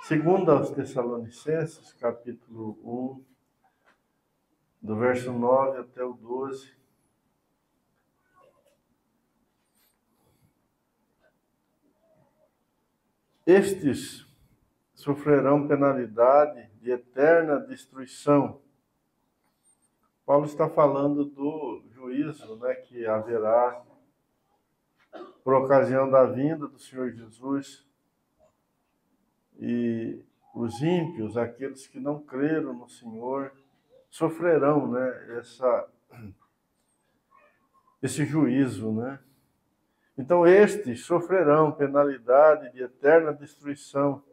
Segundo aos Tessalonicenses, capítulo 1, do verso 9 até o 12. Estes sofrerão penalidade de eterna destruição. Paulo está falando do juízo, que haverá por ocasião da vinda do Senhor Jesus. E os ímpios, aqueles que não creram no Senhor, sofrerão, esse juízo, Então, estes sofrerão penalidade de eterna destruição,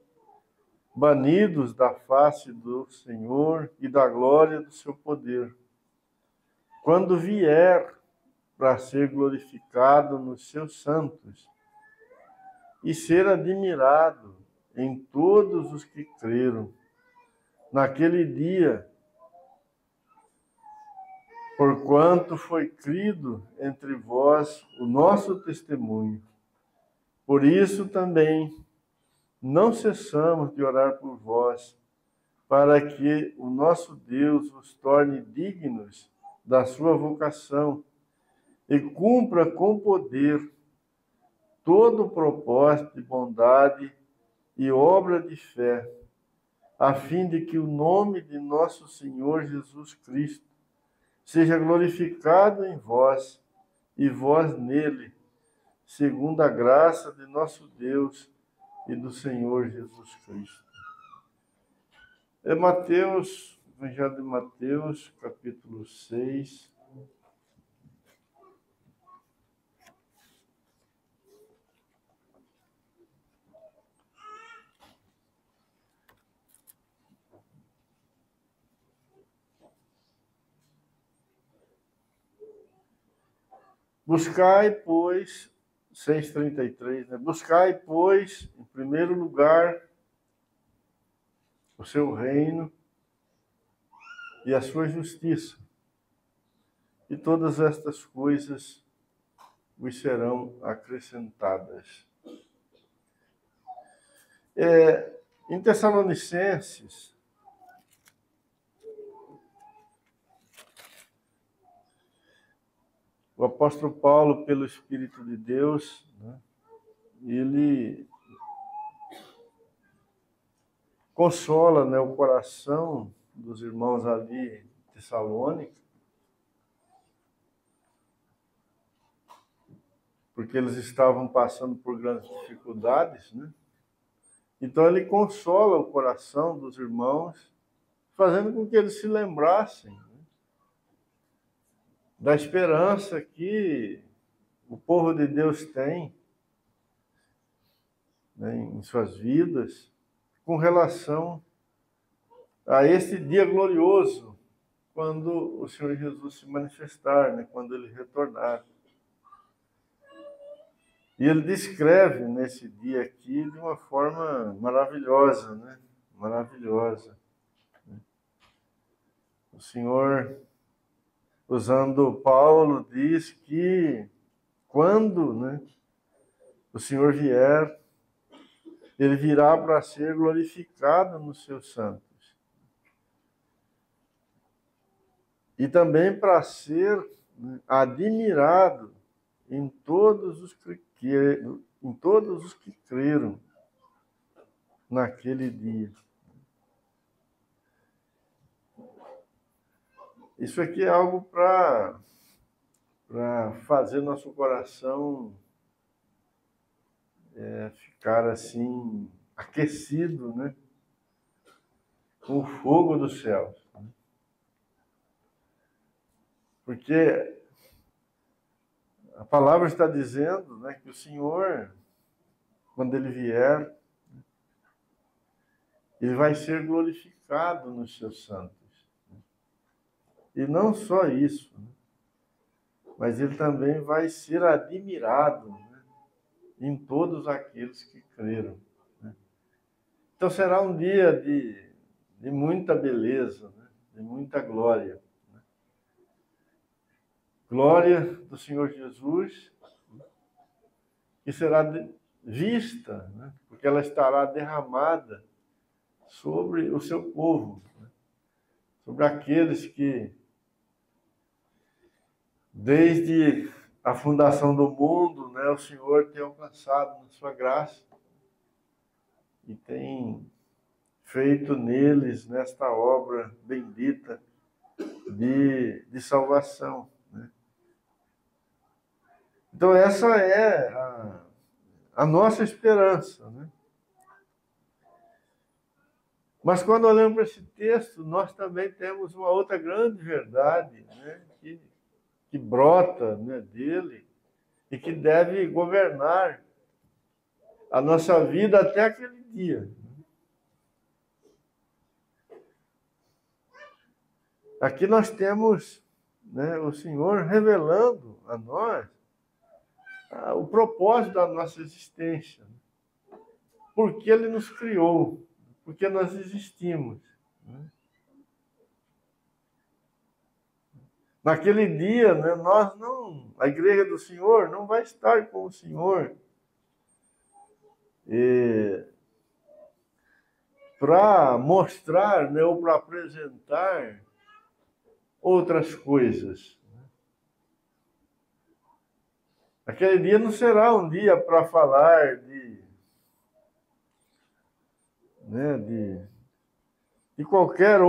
banidos da face do Senhor e da glória do seu poder, quando vier para ser glorificado nos seus santos e ser admirado em todos os que creram. Naquele dia, porquanto foi crido entre vós o nosso testemunho. Por isso também não cessamos de orar por vós, para que o nosso Deus os torne dignos da sua vocação e cumpra com poder todo o propósito de bondade e obra de fé, a fim de que o nome de nosso Senhor Jesus Cristo seja glorificado em vós e vós nele, segundo a graça de nosso Deus e do Senhor Jesus Cristo. É Mateus, Evangelho de Mateus, capítulo 6. Buscai, pois, 6,33, Buscai, pois, em primeiro lugar, o seu reino e a sua justiça, e todas estas coisas vos serão acrescentadas. Em Tessalonicenses, o apóstolo Paulo, pelo Espírito de Deus, ele consola o coração dos irmãos ali em Tessalônica, porque eles estavam passando por grandes dificuldades, Então ele consola o coração dos irmãos, fazendo com que eles se lembrassem da esperança que o povo de Deus tem em suas vidas, com relação a esse dia glorioso, quando o Senhor Jesus se manifestar, quando ele retornar. E ele descreve nesse dia aqui de uma forma maravilhosa, Maravilhosa. O Senhor, usando Paulo, diz que quando, o Senhor vier, ele virá para ser glorificado nos seus santos. E também para ser admirado em todos os que creram naquele dia. Isso aqui é algo para fazer nosso coração ficar assim, aquecido, com o fogo dos céus. Porque a palavra está dizendo que o Senhor, quando ele vier, ele vai ser glorificado nos seus santos. E não só isso, mas ele também vai ser admirado em todos aqueles que creram. Então será um dia de muita beleza, de muita glória. Glória do Senhor Jesus, que será vista, porque ela estará derramada sobre o seu povo, né? Sobre aqueles que, desde a fundação do mundo, né, o Senhor tem alcançado na sua graça e tem feito neles, nesta obra bendita de salvação, né? Então essa é a nossa esperança, né? Mas quando olhamos para esse texto, nós também temos uma outra grande verdade, né, que brota, né, dele e que deve governar a nossa vida até aquele dia. Aqui nós temos, né, o Senhor revelando a nós o propósito da nossa existência. Por que Ele nos criou? Por que nós existimos? Né? Naquele dia, né, a igreja do Senhor não vai estar com o Senhor para mostrar, né, ou para apresentar outras coisas. Aquele dia não será um dia para falar de qualquer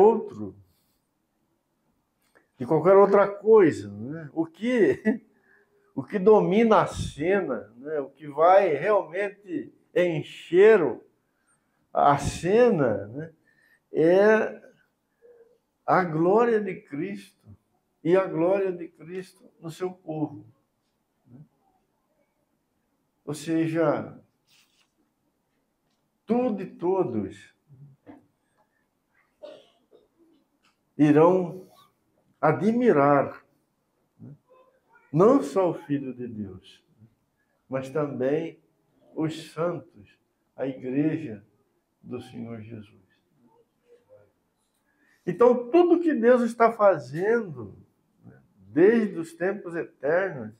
outra coisa, né? O que domina a cena, né? O que vai realmente encher a cena, né, é a glória de Cristo e a glória de Cristo no seu povo. Ou seja, tudo e todos irão admirar, né, não só o Filho de Deus, mas também os santos, a igreja do Senhor Jesus. Então, tudo que Deus está fazendo, né, desde os tempos eternos,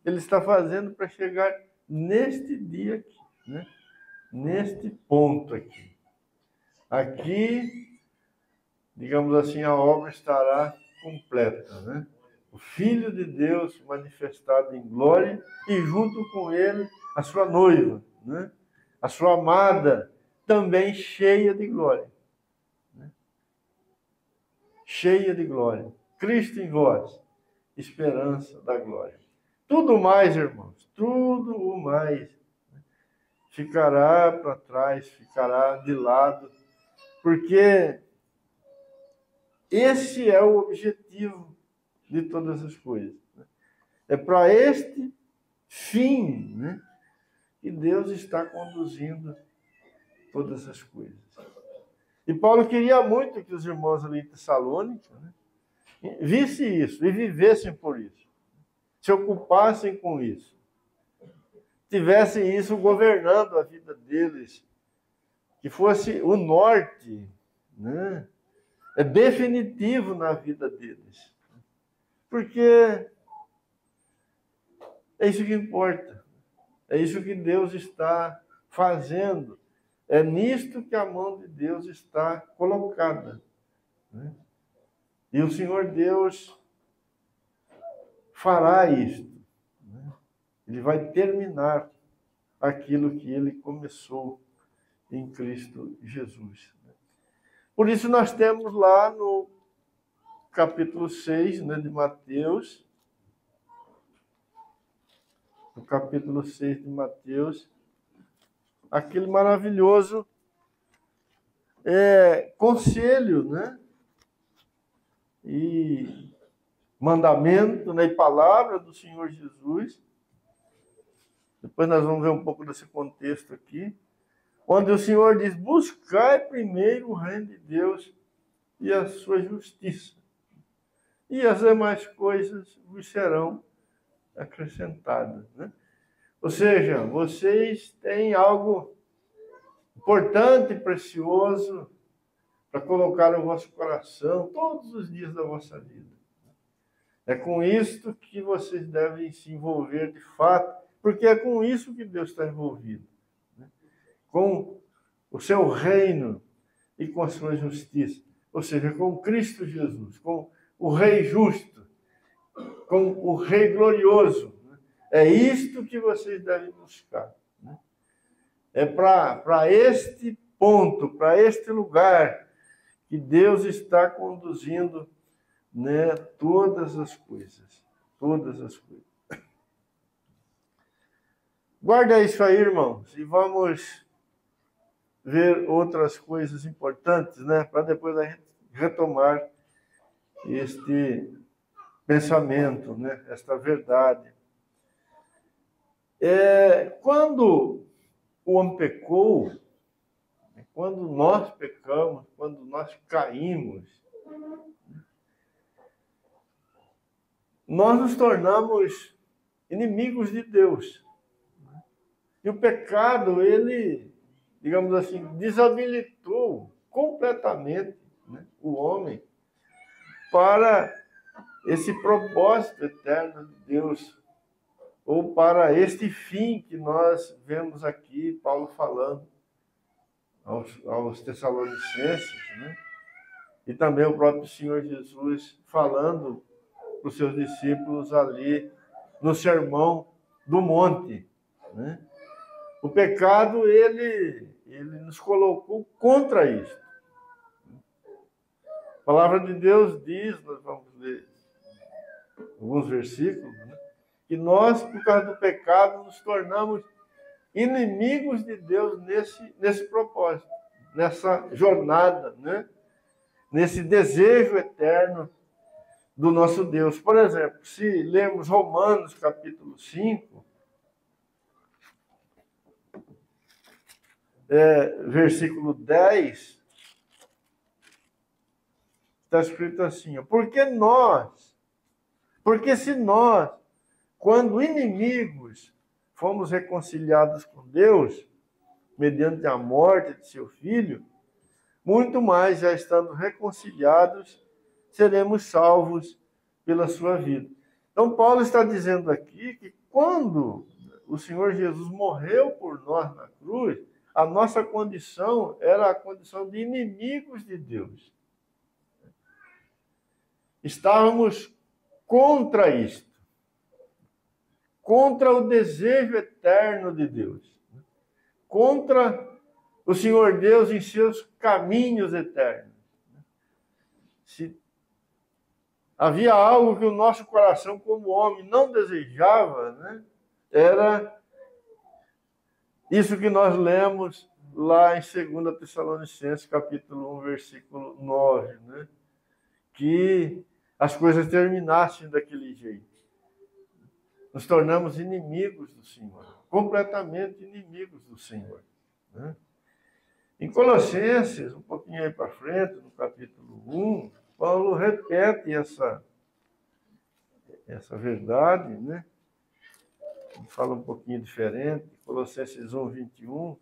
Ele está fazendo para chegar neste dia aqui, né? Neste ponto aqui. Aqui, digamos assim, a obra estará completa, né? O Filho de Deus manifestado em glória e junto com ele a sua noiva, né? A sua amada, também cheia de glória. Né? Cheia de glória. Cristo em vós, esperança da glória. Tudo mais, irmãos, tudo o mais ficará para trás, ficará de lado, porque esse é o objetivo de todas as coisas. É para este fim, né, que Deus está conduzindo todas as coisas. E Paulo queria muito que os irmãos ali de Tessalônica, né, vissem isso e vivessem por isso, se ocupassem com isso, tivessem isso governando a vida deles, que fosse o norte, né, é definitivo na vida deles. Porque é isso que importa. É isso que Deus está fazendo. É nisto que a mão de Deus está colocada. Né? E o Senhor Deus fará isto. Né? Ele vai terminar aquilo que Ele começou em Cristo Jesus. Por isso nós temos lá no capítulo 6, né, de Mateus, no capítulo 6 de Mateus, aquele maravilhoso conselho, né, e mandamento, né, e palavra do Senhor Jesus. Depois nós vamos ver um pouco desse contexto aqui, onde o Senhor diz: buscai primeiro o reino de Deus e a sua justiça, e as demais coisas vos serão acrescentadas. Né? Ou seja, vocês têm algo importante e precioso para colocar no vosso coração todos os dias da vossa vida. É com isto que vocês devem se envolver de fato, porque é com isso que Deus está envolvido. Né? Com o seu reino, e com a sua justiça. Ou seja, com Cristo Jesus, com o Rei justo, com o Rei glorioso. É isto que vocês devem buscar. É para este ponto, para este lugar, que Deus está conduzindo, né, todas as coisas. Todas as coisas. Guarda isso aí, irmãos, e vamos ver outras coisas importantes, né, para depois a gente retomar este pensamento, né, esta verdade. Quando o homem pecou, quando nós pecamos, quando nós caímos, nós nos tornamos inimigos de Deus. E o pecado, ele, digamos assim, desabilitou completamente, né, o homem para esse propósito eterno de Deus, ou para este fim que nós vemos aqui, Paulo falando aos Tessalonicenses, né? E também o próprio Senhor Jesus falando para os seus discípulos ali no Sermão do Monte, né? O pecado, ele nos colocou contra isso. A palavra de Deus diz, nós vamos ler alguns versículos, né, que nós, por causa do pecado, nos tornamos inimigos de Deus nesse propósito, nessa jornada, né, nesse desejo eterno do nosso Deus. Por exemplo, se lermos Romanos capítulo 5, versículo 10, está escrito assim: porque se nós, quando inimigos, fomos reconciliados com Deus, mediante a morte de seu Filho, muito mais, já estando reconciliados, seremos salvos pela sua vida. Então, Paulo está dizendo aqui que quando o Senhor Jesus morreu por nós na cruz, a nossa condição era a condição de inimigos de Deus. Estávamos contra isto, contra o desejo eterno de Deus, contra o Senhor Deus em seus caminhos eternos. Se havia algo que o nosso coração, como homem, não desejava, né, era isso que nós lemos lá em 2 Tessalonicenses, capítulo 1, versículo 9, né? Que as coisas terminassem daquele jeito. Nos tornamos inimigos do Senhor, completamente inimigos do Senhor, né? Em Colossenses, um pouquinho aí para frente, no capítulo 1, Paulo repete essa verdade, né? Ele fala um pouquinho diferente, Colossenses 1, 21.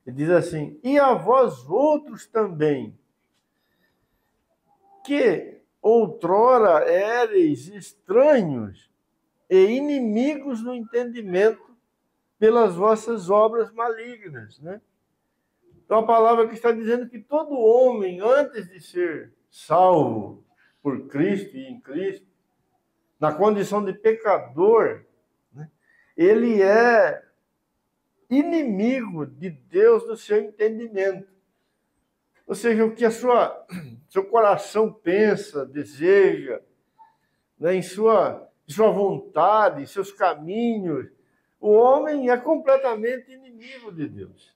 Ele diz assim: e a vós outros também, que outrora éreis estranhos e inimigos no entendimento pelas vossas obras malignas, né? Então a palavra que está dizendo que todo homem, antes de ser salvo por Cristo e em Cristo, na condição de pecador, né, ele é inimigo de Deus no seu entendimento. Ou seja, o que seu coração pensa, deseja, né, em sua vontade, em seus caminhos, o homem é completamente inimigo de Deus.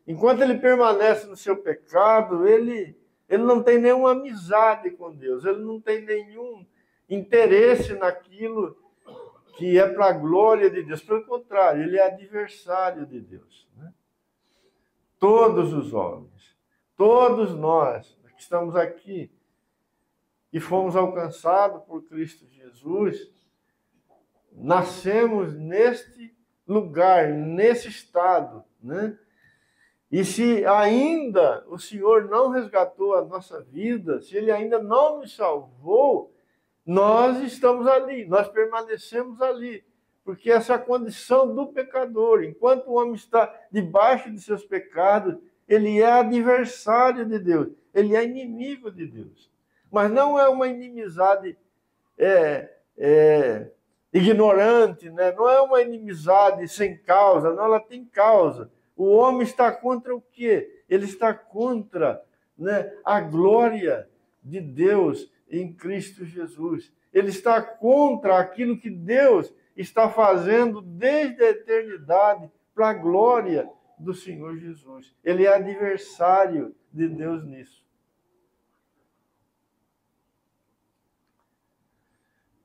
Enquanto ele permanece no seu pecado, ele não tem nenhuma amizade com Deus, ele não tem nenhum interesse naquilo que é para a glória de Deus. Pelo contrário, ele é adversário de Deus, né? Todos os homens, todos nós que estamos aqui e fomos alcançados por Cristo Jesus, nascemos neste lugar, nesse estado, né? E se ainda o Senhor não resgatou a nossa vida, se Ele ainda não nos salvou, nós estamos ali, nós permanecemos ali, porque essa é a condição do pecador. Enquanto o homem está debaixo de seus pecados, ele é adversário de Deus, ele é inimigo de Deus. Mas não é uma inimizade ignorante, né? Não é uma inimizade sem causa, não, ela tem causa. O homem está contra o quê? Ele está contra, né, a glória de Deus em Cristo Jesus. Ele está contra aquilo que Deus está fazendo desde a eternidade para a glória do Senhor Jesus. Ele é adversário de Deus nisso.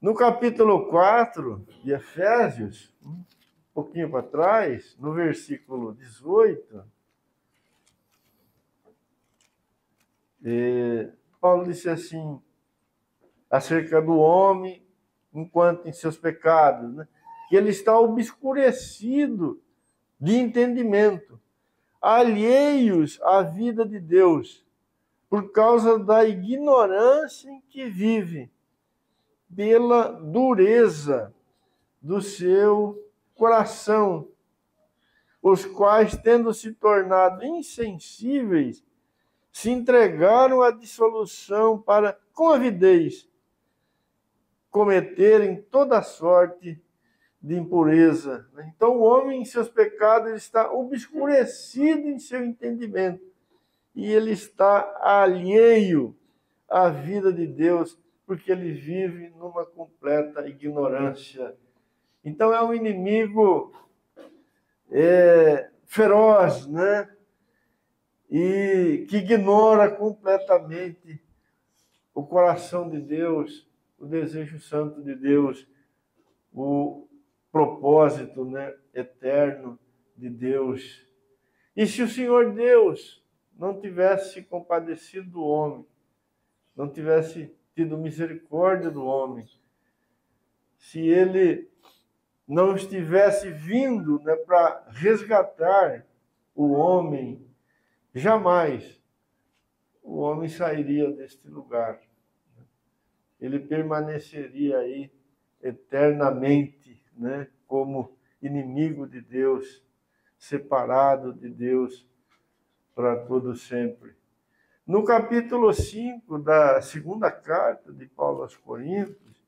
No capítulo 4 de Efésios, um pouquinho para trás, no versículo 18, Paulo disse assim, acerca do homem, enquanto em seus pecados, né? Que ele está obscurecido de entendimento, alheios à vida de Deus, por causa da ignorância em que vive, pela dureza do seu coração, os quais, tendo se tornado insensíveis, se entregaram à dissolução para, com avidez, cometerem toda sorte de impureza. Então, o homem, em seus pecados, ele está obscurecido em seu entendimento e ele está alheio à vida de Deus, porque ele vive numa completa ignorância. Então, é um inimigo feroz, né? E que ignora completamente o coração de Deus, o desejo santo de Deus, o propósito, né, eterno de Deus. E se o Senhor Deus não tivesse compadecido do homem, não tivesse tido misericórdia do homem, se ele não estivesse vindo, né, para resgatar o homem, jamais o homem sairia deste lugar. Ele permaneceria aí eternamente, né, como inimigo de Deus, separado de Deus para todo sempre. No capítulo 5 da segunda carta de Paulo aos Coríntios,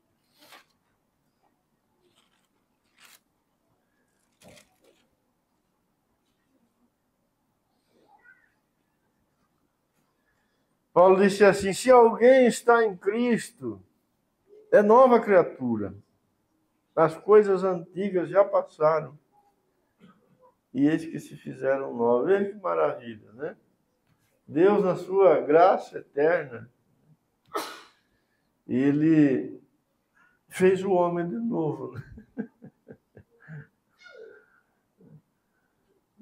Paulo disse assim: se alguém está em Cristo, é nova criatura. As coisas antigas já passaram e eis que se fizeram novas. Veja que maravilha, né? Deus, na sua graça eterna, ele fez o homem de novo. Né?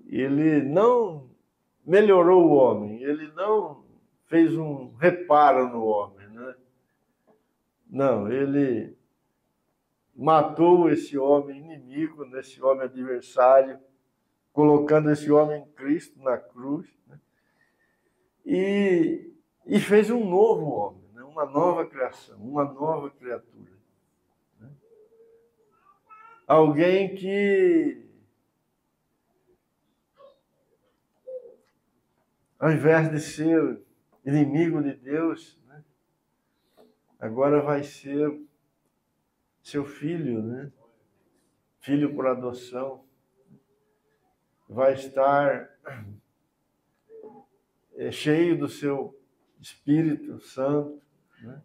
Ele não melhorou o homem, ele não fez um reparo no homem, né? Não, ele matou esse homem inimigo, esse homem adversário, colocando esse homem em Cristo na cruz, né? E fez um novo homem, né? Uma nova criação, uma nova criatura. Né? Alguém que, ao invés de ser inimigo de Deus, né, agora vai ser seu filho, né? Filho por adoção. Vai estar cheio do seu Espírito Santo, né?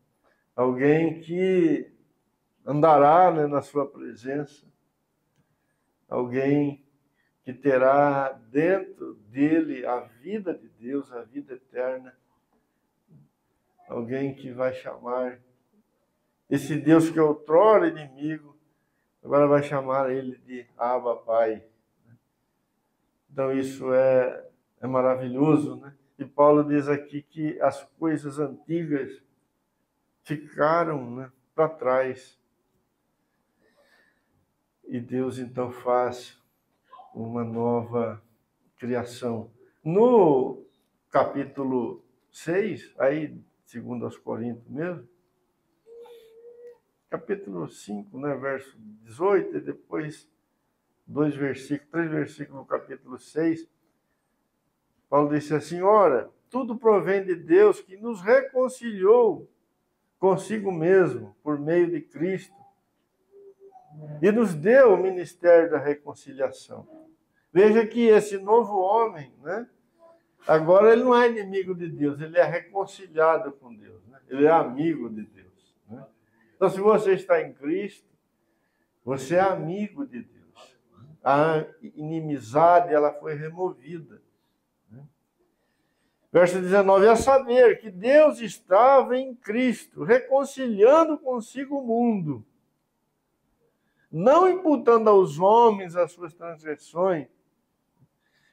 Alguém que andará, né, na sua presença, alguém que terá dentro dele a vida de Deus, a vida eterna, alguém que vai chamar esse Deus que outrora inimigo, agora vai chamar ele de Abba, Pai. Então isso é maravilhoso, né? E Paulo diz aqui que as coisas antigas ficaram, né, para trás. E Deus então faz uma nova criação. No capítulo 6, aí, segundo aos Coríntios mesmo, capítulo 5, né, verso 18, e depois 3 versículos no capítulo 6, Paulo disse assim: ora, tudo provém de Deus, que nos reconciliou consigo mesmo, por meio de Cristo, e nos deu o ministério da reconciliação. Veja que esse novo homem, né, agora ele não é inimigo de Deus, ele é reconciliado com Deus, né? Ele é amigo de Deus, né? Então, se você está em Cristo, você é amigo de Deus. A inimizade, ela foi removida. Verso 19, a saber que Deus estava em Cristo, reconciliando consigo o mundo, não imputando aos homens as suas transgressões,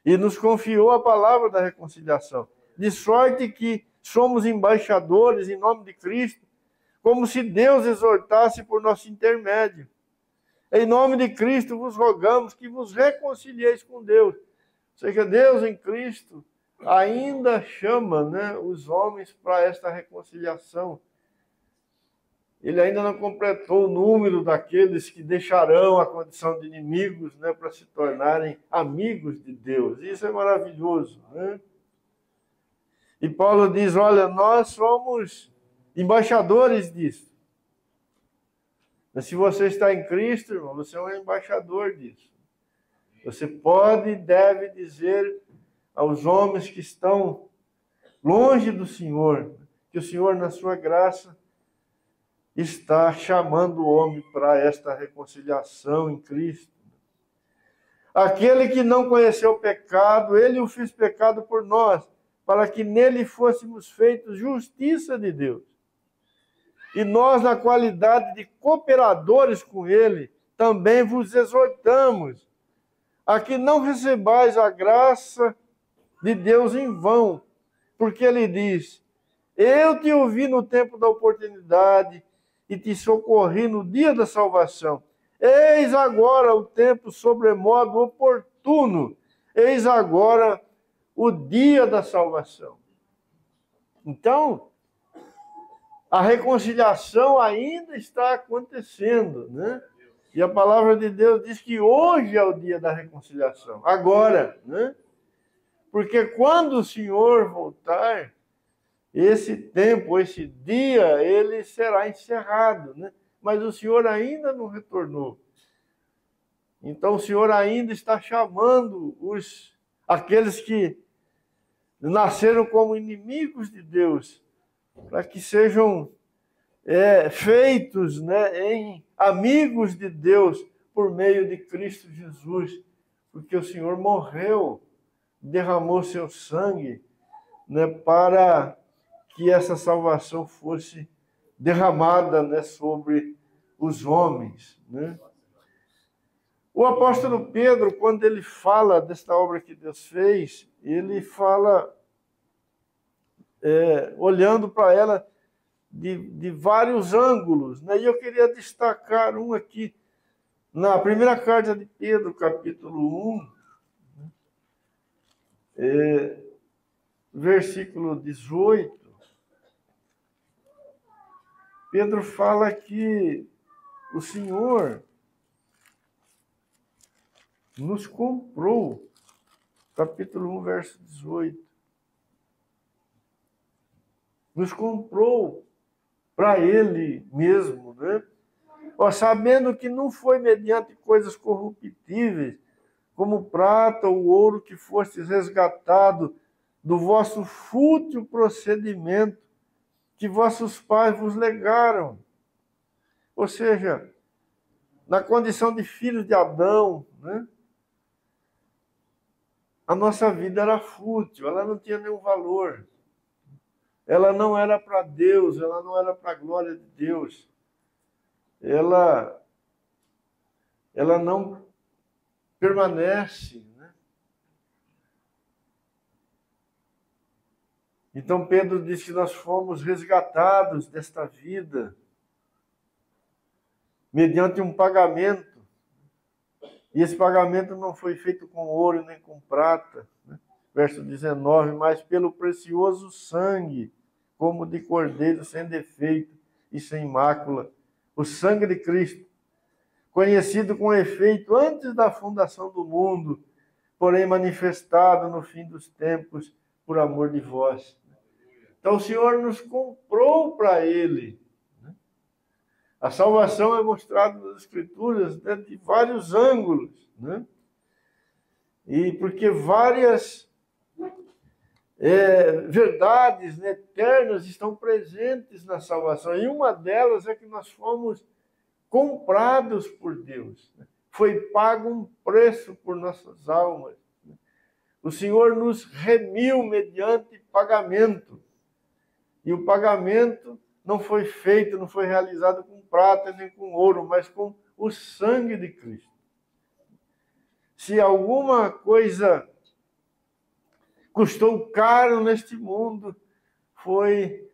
e nos confiou a palavra da reconciliação, de sorte que somos embaixadores em nome de Cristo, como se Deus exortasse por nosso intermédio. Em nome de Cristo vos rogamos que vos reconcilieis com Deus. Ou seja, Deus em Cristo ainda chama, né, os homens para esta reconciliação. Ele ainda não completou o número daqueles que deixarão a condição de inimigos, né, para se tornarem amigos de Deus. Isso é maravilhoso, né? E Paulo diz, olha, nós somos embaixadores disso. Mas se você está em Cristo, irmão, você é um embaixador disso. Você pode e deve dizer aos homens que estão longe do Senhor, que o Senhor, na sua graça, está chamando o homem para esta reconciliação em Cristo. Aquele que não conheceu o pecado, ele o fez pecado por nós, para que nele fôssemos feitos justiça de Deus. E nós, na qualidade de cooperadores com ele, também vos exortamos a que não recebais a graça de Deus em vão, porque ele diz, eu te ouvi no tempo da oportunidade e te socorri no dia da salvação. Eis agora o tempo sobremodo oportuno, eis agora o dia da salvação. Então, a reconciliação ainda está acontecendo, né? E a palavra de Deus diz que hoje é o dia da reconciliação, agora, né? Porque quando o Senhor voltar, esse tempo, esse dia, ele será encerrado, né? Mas o Senhor ainda não retornou. Então o Senhor ainda está chamando aqueles que nasceram como inimigos de Deus, para que sejam feitos, né, em amigos de Deus por meio de Cristo Jesus, porque o Senhor morreu, derramou seu sangue, né, para que essa salvação fosse derramada, né, sobre os homens, né? O apóstolo Pedro, quando ele fala desta obra que Deus fez, ele fala olhando para ela de vários ângulos, né? E eu queria destacar um aqui, na primeira carta de Pedro, capítulo 1, versículo 18, Pedro fala que o Senhor nos comprou, capítulo 1, verso 18, nos comprou para Ele mesmo, né? Sabendo que não foi mediante coisas corruptíveis, como prata ou ouro, que fostes resgatado do vosso fútil procedimento que vossos pais vos legaram. Ou seja, na condição de filhos de Adão, né? A nossa vida era fútil, ela não tinha nenhum valor. Ela não era para Deus, ela não era para a glória de Deus. Ela não permanece, né? Então Pedro diz que nós fomos resgatados desta vida mediante um pagamento. E esse pagamento não foi feito com ouro nem com prata, né? Verso 19, mas pelo precioso sangue, como de cordeiro sem defeito e sem mácula, o sangue de Cristo, conhecido com efeito antes da fundação do mundo, porém manifestado no fim dos tempos por amor de vós. Então o Senhor nos comprou para Ele. A salvação é mostrada nas Escrituras de vários ângulos, né? E porque várias verdades, né, eternas estão presentes na salvação. E uma delas é que nós fomos comprados por Deus. Foi pago um preço por nossas almas. O Senhor nos remiu mediante pagamento. E o pagamento não foi feito, não foi realizado com prata nem com ouro, mas com o sangue de Cristo. Se alguma coisa custou caro neste mundo, foi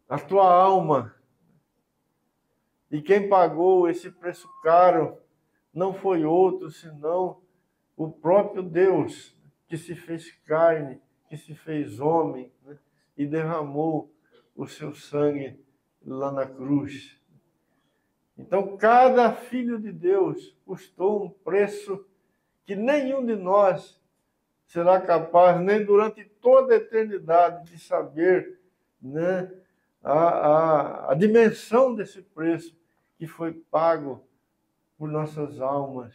a tua alma. E quem pagou esse preço caro não foi outro, senão o próprio Deus, que se fez carne, que se fez homem, né? E derramou o seu sangue lá na cruz. Então, cada filho de Deus custou um preço que nenhum de nós será capaz, nem durante toda a eternidade, de saber, né, a dimensão desse preço que foi pago por nossas almas.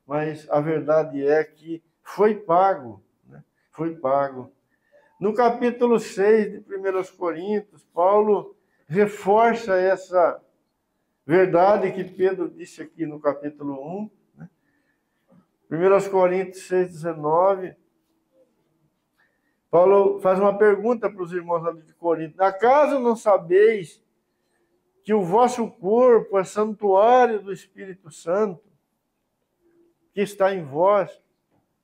Mas a verdade é que foi pago, né? Foi pago. No capítulo 6 de 1 Coríntios, Paulo reforça essa verdade que Pedro disse aqui no capítulo 1. 1 Coríntios 6,19, Paulo faz uma pergunta para os irmãos ali de Corinto. Acaso não sabeis que o vosso corpo é santuário do Espírito Santo, que está em vós,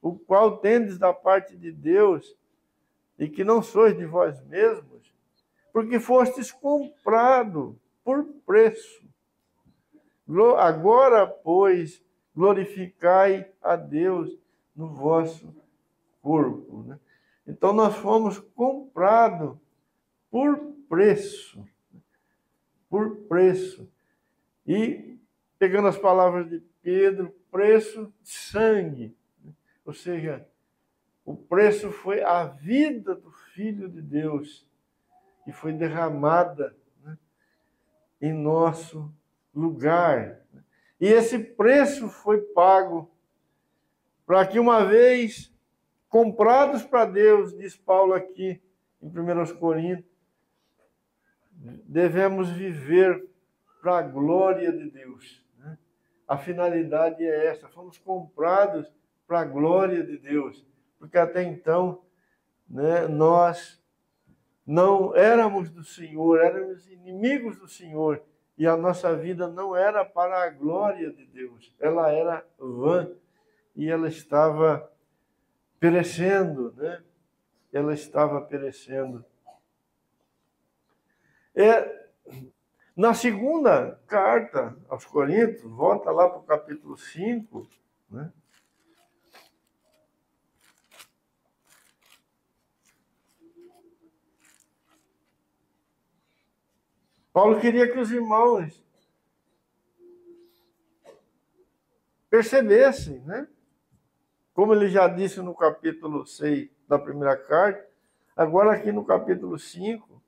o qual tendes da parte de Deus, e que não sois de vós mesmos, porque fostes comprado por preço. Agora, pois, glorificai a Deus no vosso corpo. Né? Então, nós fomos comprados por preço. Por preço. E, pegando as palavras de Pedro, preço de sangue. Ou seja, o preço foi a vida do Filho de Deus, que foi derramada, né, em nosso lugar. E esse preço foi pago para que, uma vez comprados para Deus, diz Paulo aqui em 1 Coríntios, devemos viver para a glória de Deus. Né? A finalidade é essa, fomos comprados para a glória de Deus, porque até então, né, nós não éramos do Senhor, éramos inimigos do Senhor, e a nossa vida não era para a glória de Deus, ela era vã, e ela estava perecendo, né? Ela estava perecendo. Na segunda carta aos Coríntios, volta lá para o capítulo 5, né? Paulo queria que os irmãos percebessem, né? Como ele já disse no capítulo 6 da primeira carta, agora aqui no capítulo 5,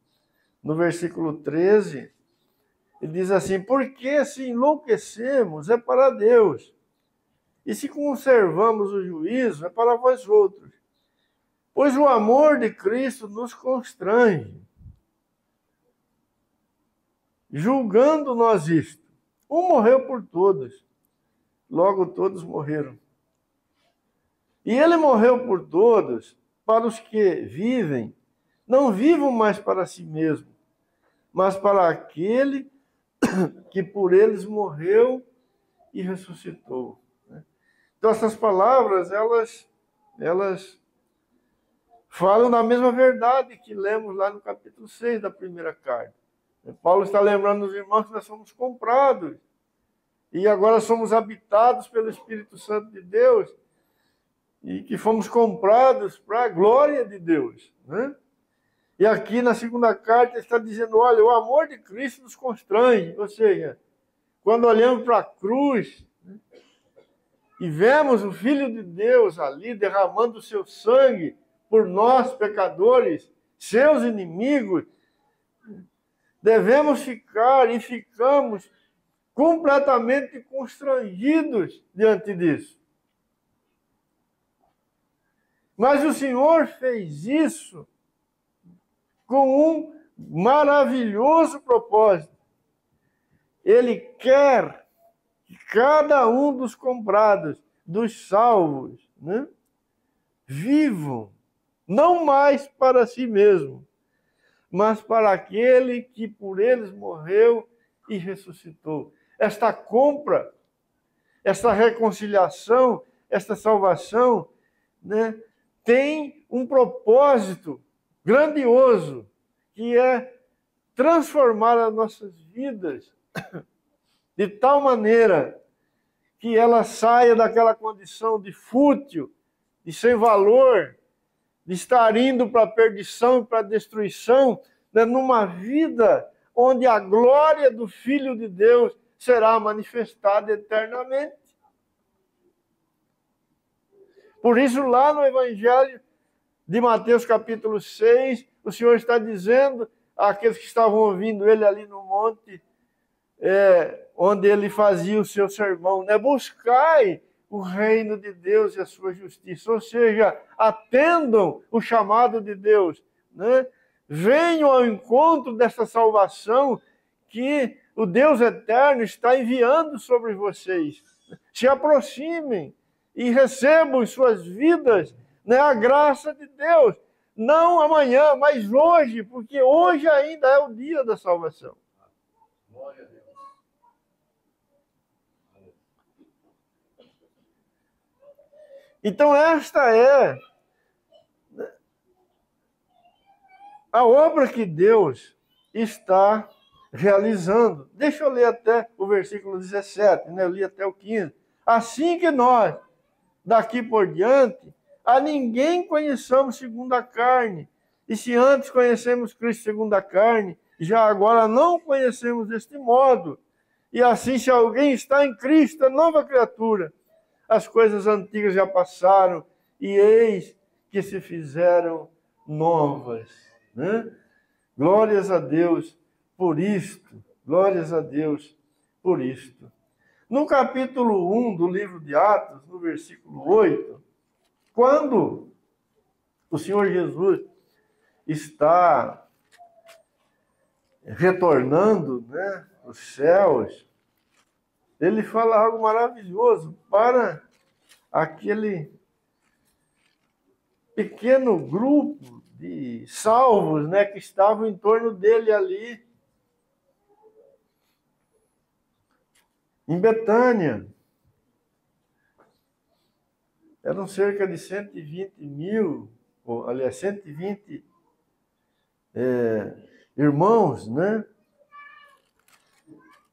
no versículo 13, ele diz assim: porque se enlouquecemos é para Deus, e se conservamos o juízo é para vós outros, pois o amor de Cristo nos constrange, julgando nós isto: um morreu por todos, logo todos morreram. E ele morreu por todos, para os que vivem, não vivam mais para si mesmo, mas para aquele que por eles morreu e ressuscitou. Então, essas palavras, elas falam da mesma verdade que lemos lá no capítulo 6 da primeira carta. Paulo está lembrando os irmãos que nós somos comprados e agora somos habitados pelo Espírito Santo de Deus e que fomos comprados para a glória de Deus, né? E aqui na segunda carta está dizendo: olha, o amor de Cristo nos constrange, ou seja, quando olhamos para a cruz, né, e vemos o Filho de Deus ali derramando o seu sangue por nós, pecadores, seus inimigos, devemos ficar e ficamos completamente constrangidos diante disso. Mas o Senhor fez isso com um maravilhoso propósito. Ele quer que cada um dos comprados, dos salvos, né, vivam, não mais para si mesmo, mas para aquele que por eles morreu e ressuscitou. Esta compra, esta reconciliação, esta salvação, né, tem um propósito grandioso, que é transformar as nossas vidas de tal maneira que ela saia daquela condição de fútil, de sem valor, de estar indo para a perdição, para a destruição, né, numa vida onde a glória do Filho de Deus será manifestada eternamente. Por isso, lá no Evangelho de Mateus capítulo 6, o Senhor está dizendo àqueles que estavam ouvindo ele ali no monte, onde ele fazia o seu sermão, né? Buscai o reino de Deus e a sua justiça, ou seja, atendam o chamado de Deus, né? Venham ao encontro dessa salvação que o Deus eterno está enviando sobre vocês. Se aproximem e recebam em suas vidas, né, a graça de Deus. Não amanhã, mas hoje, porque hoje ainda é o dia da salvação. Glória a Deus. Então esta é a obra que Deus está realizando. Deixa eu ler até o versículo 17, né? Eu li até o 15. Assim que nós, daqui por diante, a ninguém conheçamos segundo a carne. E se antes conhecemos Cristo segundo a carne, já agora não conhecemos deste modo. E assim, se alguém está em Cristo, é nova criatura. As coisas antigas já passaram, e eis que se fizeram novas. Né? Glórias a Deus por isto. Glórias a Deus por isto. No capítulo 1 do livro de Atos, no versículo 8, quando o Senhor Jesus está retornando, né, os céus, ele fala algo maravilhoso para aquele pequeno grupo de salvos, né, que estavam em torno dele ali em Betânia. Eram cerca de 120 mil, ou, aliás, 120 irmãos, né?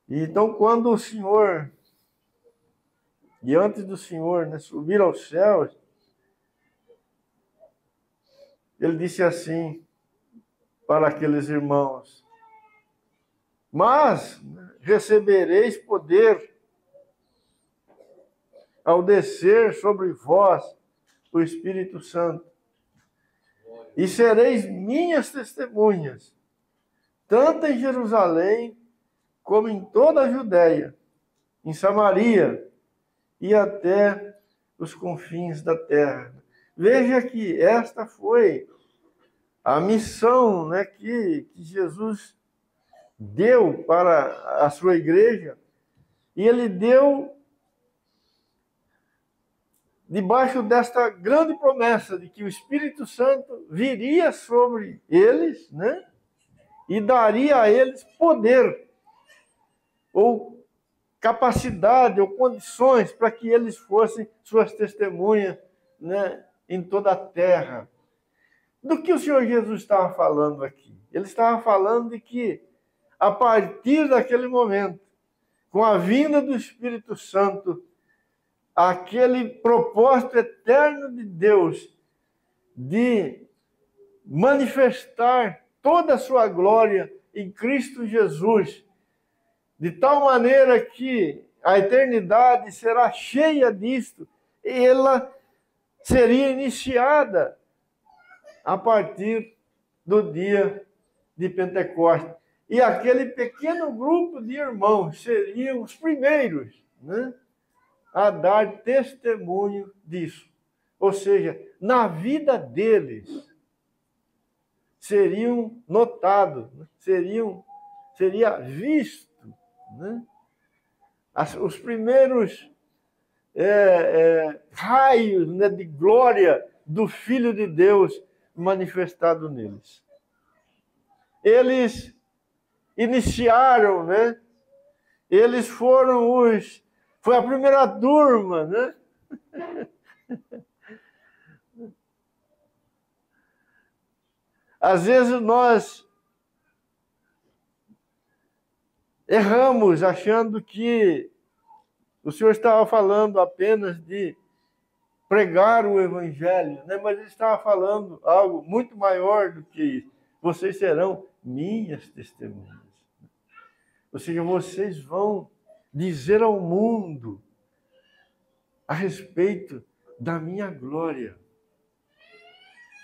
Então, quando o Senhor, diante do Senhor, né, subir aos céus, ele disse assim para aqueles irmãos: mas recebereis poder ao descer sobre vós o Espírito Santo, e sereis minhas testemunhas, tanto em Jerusalém, como em toda a Judéia, em Samaria e até os confins da terra. Veja que esta foi a missão, né, que Jesus deu para a sua igreja, e ele deu debaixo desta grande promessa de que o Espírito Santo viria sobre eles, né, e daria a eles poder, ou capacidade, ou condições para que eles fossem suas testemunhas, né, em toda a terra. Do que o Senhor Jesus estava falando aqui? Ele estava falando de que, a partir daquele momento, com a vinda do Espírito Santo, aquele propósito eterno de Deus de manifestar toda a sua glória em Cristo Jesus de tal maneira que a eternidade será cheia disto, e ela seria iniciada a partir do dia de Pentecostes. E aquele pequeno grupo de irmãos seriam os primeiros, né, a dar testemunho disso. Ou seja, na vida deles, seriam notados, seria visto, né, os primeiros raios, né, de glória do Filho de Deus manifestado neles. Eles iniciaram, né? Eles foi a primeira turma, né? Às vezes nós erramos achando que o Senhor estava falando apenas de pregar o Evangelho, né? Mas Ele estava falando algo muito maior do que isso. Vocês serão minhas testemunhas. Ou seja, vocês vão dizer ao mundo a respeito da minha glória.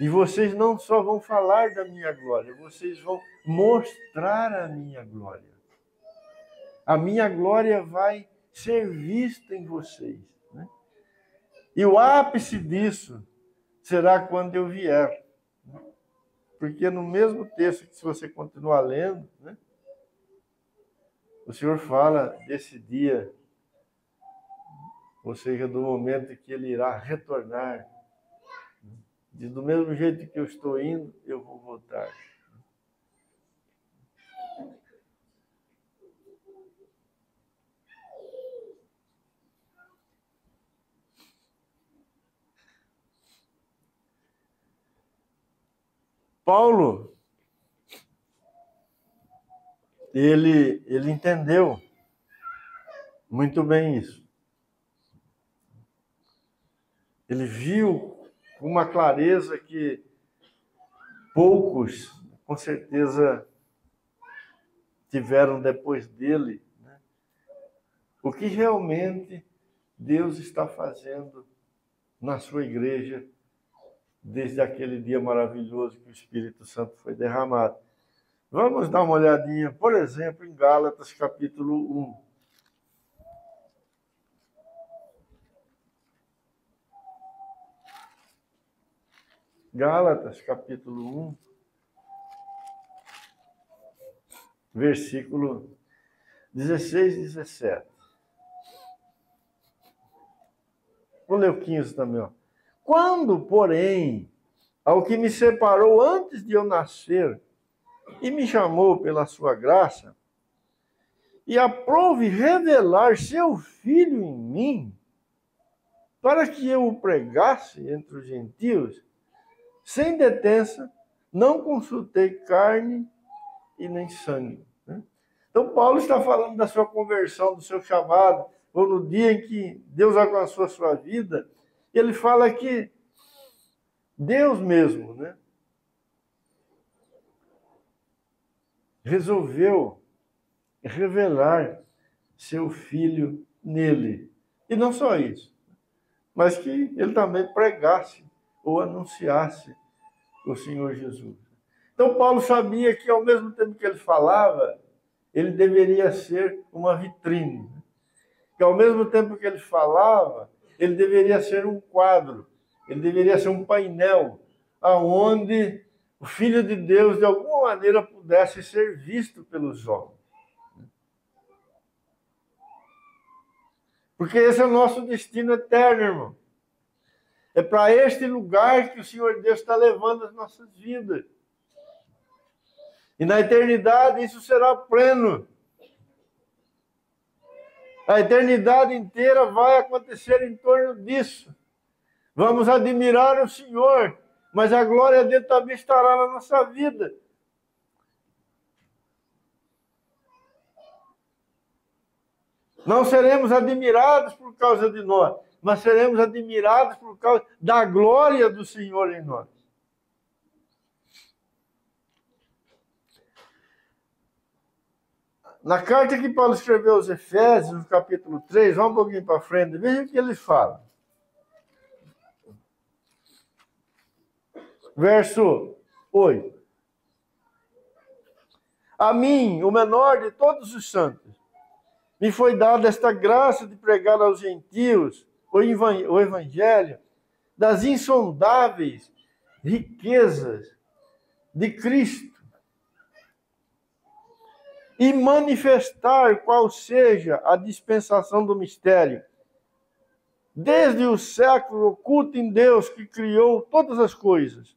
E vocês não só vão falar da minha glória, vocês vão mostrar a minha glória. A minha glória vai ser vista em vocês, né? E o ápice disso será quando eu vier. Porque no mesmo texto que se você continuar lendo, né, o Senhor fala desse dia, ou seja, do momento que Ele irá retornar. Diz, do mesmo jeito que eu estou indo, eu vou voltar. Paulo, ele entendeu muito bem isso. Ele viu com uma clareza que poucos, com certeza, tiveram depois dele, né? O que realmente Deus está fazendo na sua igreja desde aquele dia maravilhoso que o Espírito Santo foi derramado. Vamos dar uma olhadinha, por exemplo, em Gálatas capítulo 1. Gálatas capítulo 1, versículo 16 e 17. Vou ler o 15 também, ó. Quando, porém, ao que me separou antes de eu nascer e me chamou pela sua graça, e aprouve revelar seu Filho em mim, para que eu o pregasse entre os gentios, sem detença, não consultei carne e nem sangue. Então, Paulo está falando da sua conversão, do seu chamado, ou no dia em que Deus alcançou a sua vida. Ele fala que Deus mesmo, né, resolveu revelar seu Filho nele. E não só isso, mas que ele também pregasse ou anunciasse o Senhor Jesus. Então, Paulo sabia que, ao mesmo tempo que ele falava, ele deveria ser uma vitrine. Que, ao mesmo tempo que ele falava, ele deveria ser um quadro, ele deveria ser um painel, aonde o Filho de Deus, de alguma maneira, pudesse ser visto pelos homens. Porque esse é o nosso destino eterno, irmão. É para este lugar que o Senhor Deus está levando as nossas vidas. E na eternidade isso será pleno. A eternidade inteira vai acontecer em torno disso. Vamos admirar o Senhor, mas a glória dele também estará na nossa vida. Não seremos admirados por causa de nós, mas seremos admirados por causa da glória do Senhor em nós. Na carta que Paulo escreveu aos Efésios, no capítulo 3, vamos um pouquinho para frente, veja o que ele fala. Verso 8. A mim, o menor de todos os santos, me foi dada esta graça de pregar aos gentios o evangelho das insondáveis riquezas de Cristo e manifestar qual seja a dispensação do mistério, desde o século oculto em Deus que criou todas as coisas,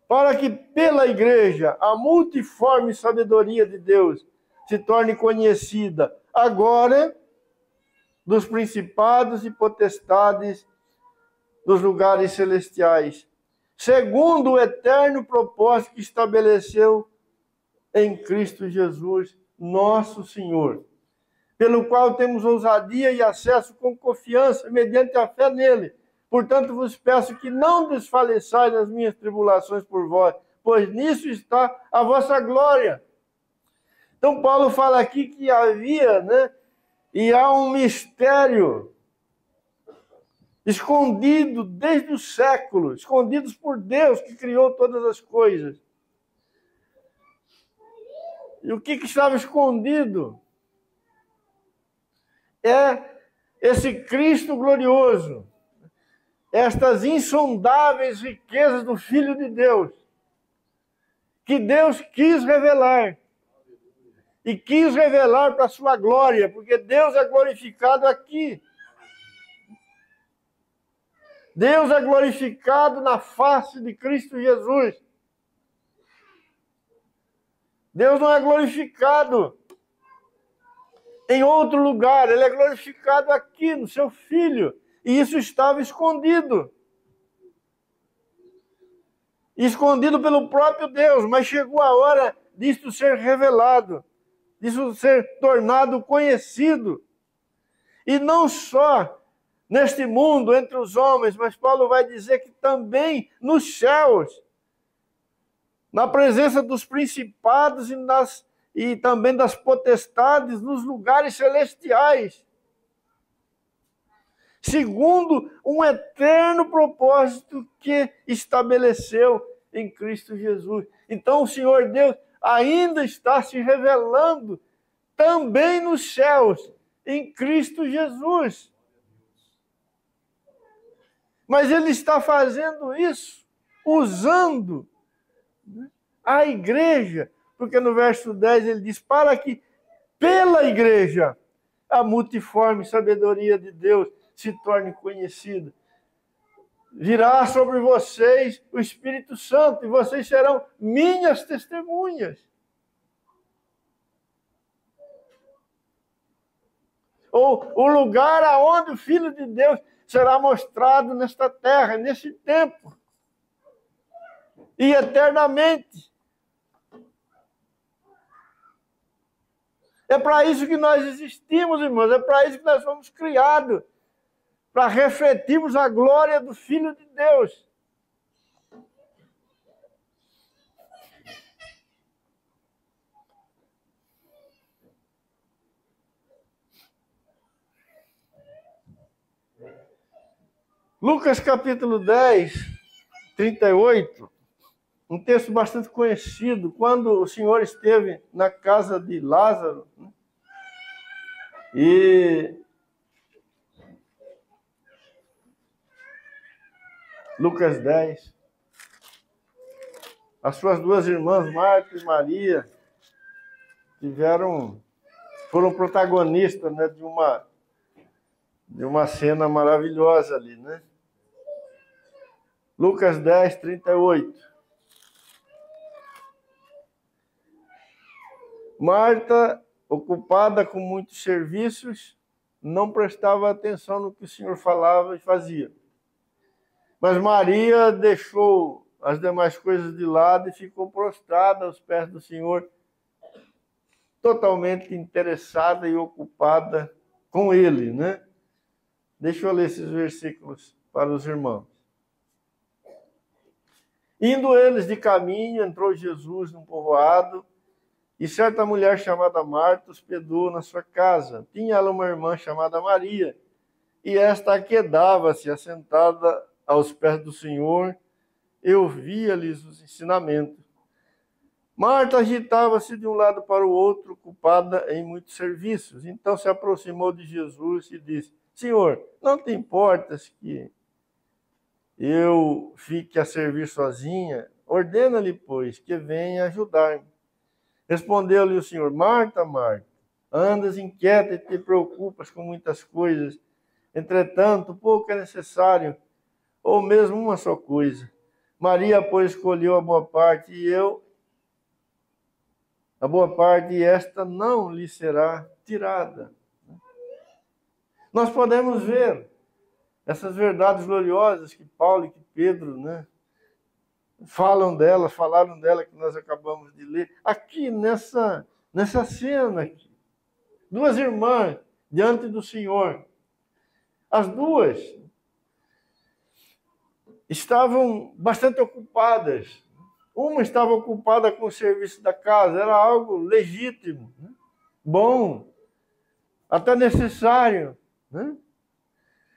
para que pela igreja a multiforme sabedoria de Deus se torne conhecida agora dos principados e potestades dos lugares celestiais, segundo o eterno propósito que estabeleceu em Cristo Jesus, nosso Senhor, pelo qual temos ousadia e acesso com confiança, mediante a fé nele. Portanto, vos peço que não desfaleçais nas minhas tribulações por vós, pois nisso está a vossa glória. Então, Paulo fala aqui que havia, e há um mistério escondido desde os séculos, escondidos por Deus que criou todas as coisas. E o que estava escondido? É esse Cristo glorioso, estas insondáveis riquezas do Filho de Deus, que Deus quis revelar, e quis revelar para a sua glória, porque Deus é glorificado aqui. Deus é glorificado na face de Cristo Jesus. Deus não é glorificado em outro lugar, ele é glorificado aqui, no seu Filho. E isso estava escondido. Escondido pelo próprio Deus, mas chegou a hora disso ser revelado, disso ser tornado conhecido. E não só neste mundo, entre os homens, mas Paulo vai dizer que também nos céus, na presença dos principados e também das potestades nos lugares celestiais, segundo um eterno propósito que estabeleceu em Cristo Jesus. Então o Senhor Deus ainda está se revelando também nos céus, em Cristo Jesus. Mas ele está fazendo isso usando a igreja, porque no verso 10 ele diz, para que pela igreja a multiforme sabedoria de Deus se torne conhecida. Virá sobre vocês o Espírito Santo e vocês serão minhas testemunhas. Ou o lugar aonde o Filho de Deus será mostrado nesta terra, nesse tempo. E eternamente. É para isso que nós existimos, irmãos. É para isso que nós fomos criados. Para refletirmos a glória do Filho de Deus. Lucas capítulo 10, 38, um texto bastante conhecido, quando o Senhor esteve na casa de Lázaro, e Lucas 10, as suas duas irmãs, Marta e Maria, foram protagonistas, de uma cena maravilhosa ali, Lucas 10, 38. Marta, ocupada com muitos serviços, não prestava atenção no que o Senhor falava e fazia. Mas Maria deixou as demais coisas de lado e ficou prostrada aos pés do Senhor, totalmente interessada e ocupada com ele, Deixa eu ler esses versículos para os irmãos. Indo eles de caminho, entrou Jesus num povoado, E certa mulher chamada Marta hospedou na sua casa. Tinha ela uma irmã chamada Maria, e esta aquedava-se assentada aos pés do Senhor e ouvia-lhes os ensinamentos. Marta agitava-se de um lado para o outro, ocupada em muitos serviços. Então se aproximou de Jesus e disse: Senhor, não te importas que eu fique a servir sozinha? Ordena-lhe, pois, que venha ajudar-me. Respondeu-lhe o Senhor: Marta, Marta, andas inquieta e te preocupas com muitas coisas. Entretanto, pouco é necessário, ou mesmo uma só coisa. Maria, pois, escolheu a boa parte, e esta não lhe será tirada. Nós podemos ver essas verdades gloriosas que Paulo e que Pedro, falaram dela, que nós acabamos de ler, aqui nessa cena aqui. Duas irmãs diante do Senhor. As duas estavam bastante ocupadas. Uma estava ocupada com o serviço da casa, era algo legítimo, bom, até necessário,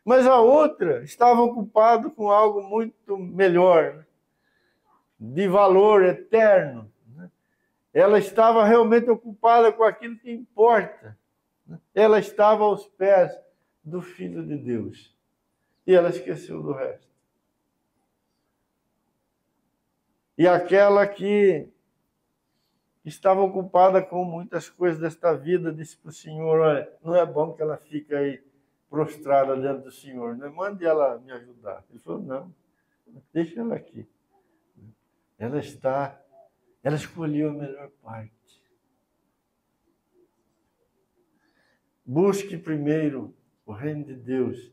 Mas a outra estava ocupada com algo muito melhor, de valor eterno. Ela estava realmente ocupada com aquilo que importa. Ela estava aos pés do Filho de Deus. E ela esqueceu do resto. E aquela que estava ocupada com muitas coisas desta vida, disse para o Senhor: olha, não é bom que ela fique aí prostrada diante do Senhor, mande ela me ajudar. Ele falou: não, deixa ela aqui. Ela escolheu a melhor parte. Busque primeiro o reino de Deus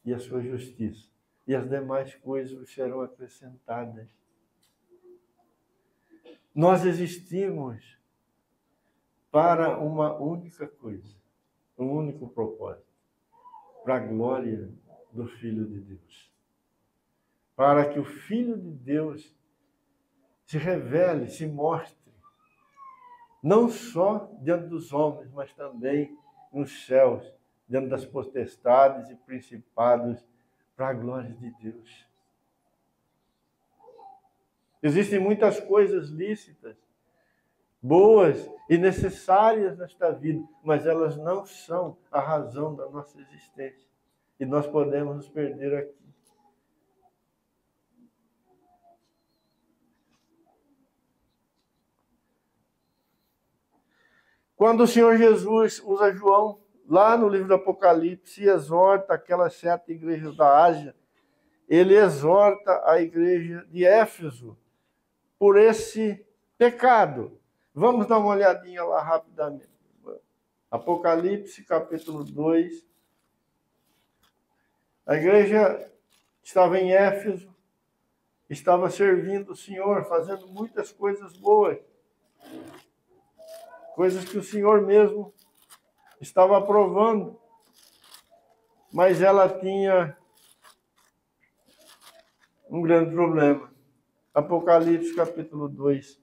e a sua justiça, e as demais coisas vos serão acrescentadas. Nós existimos para uma única coisa, um único propósito, para a glória do Filho de Deus. Para que o Filho de Deus se revele, se mostre, não só diante dos homens, mas também nos céus, diante das potestades e principados, para a glória de Deus. Existem muitas coisas lícitas, boas e necessárias nesta vida, mas elas não são a razão da nossa existência. E nós podemos nos perder aqui. Quando o Senhor Jesus usa João, lá no livro do Apocalipse, e exorta aquelas 7 igrejas da Ásia, ele exorta a igreja de Éfeso por esse pecado. Vamos dar uma olhadinha lá rapidamente. Apocalipse, capítulo 2. A igreja estava em Éfeso, estava servindo o Senhor, fazendo muitas coisas boas. Coisas que o Senhor mesmo estava aprovando. Mas ela tinha um grande problema. Apocalipse, capítulo 2.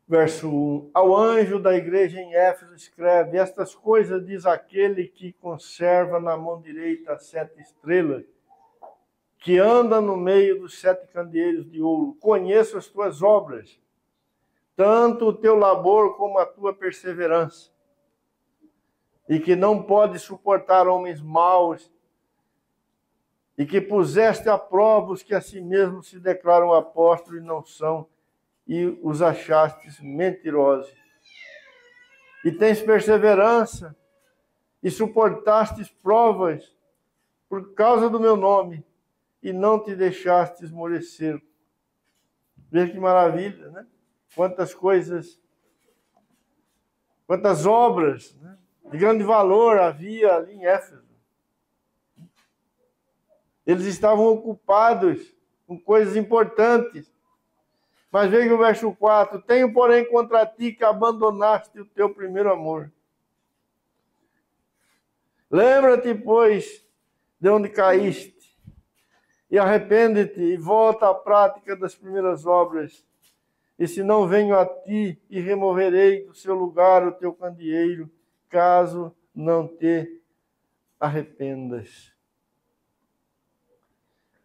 Verso 1. Ao anjo da igreja em Éfeso escreve: estas coisas diz aquele que conserva na mão direita as 7 estrelas, que anda no meio dos 7 candeeiros de ouro. Conheço as tuas obras, tanto o teu labor como a tua perseverança, e que não pode suportar homens maus, e que puseste a prova os que a si mesmos se declaram apóstolos e não são, e os achastes mentirosos. E tens perseverança, e suportastes provas por causa do meu nome, e não te deixaste esmorecer. Veja que maravilha, Quantas coisas, quantas obras, de grande valor havia ali em Éfeso. Eles estavam ocupados com coisas importantes. Mas veja o verso 4. Tenho, porém, contra ti que abandonaste o teu primeiro amor. Lembra-te, pois, de onde caíste, e arrepende-te, e volta à prática das primeiras obras. E se não venho a ti e removerei do seu lugar o teu candeeiro, caso não te arrependas.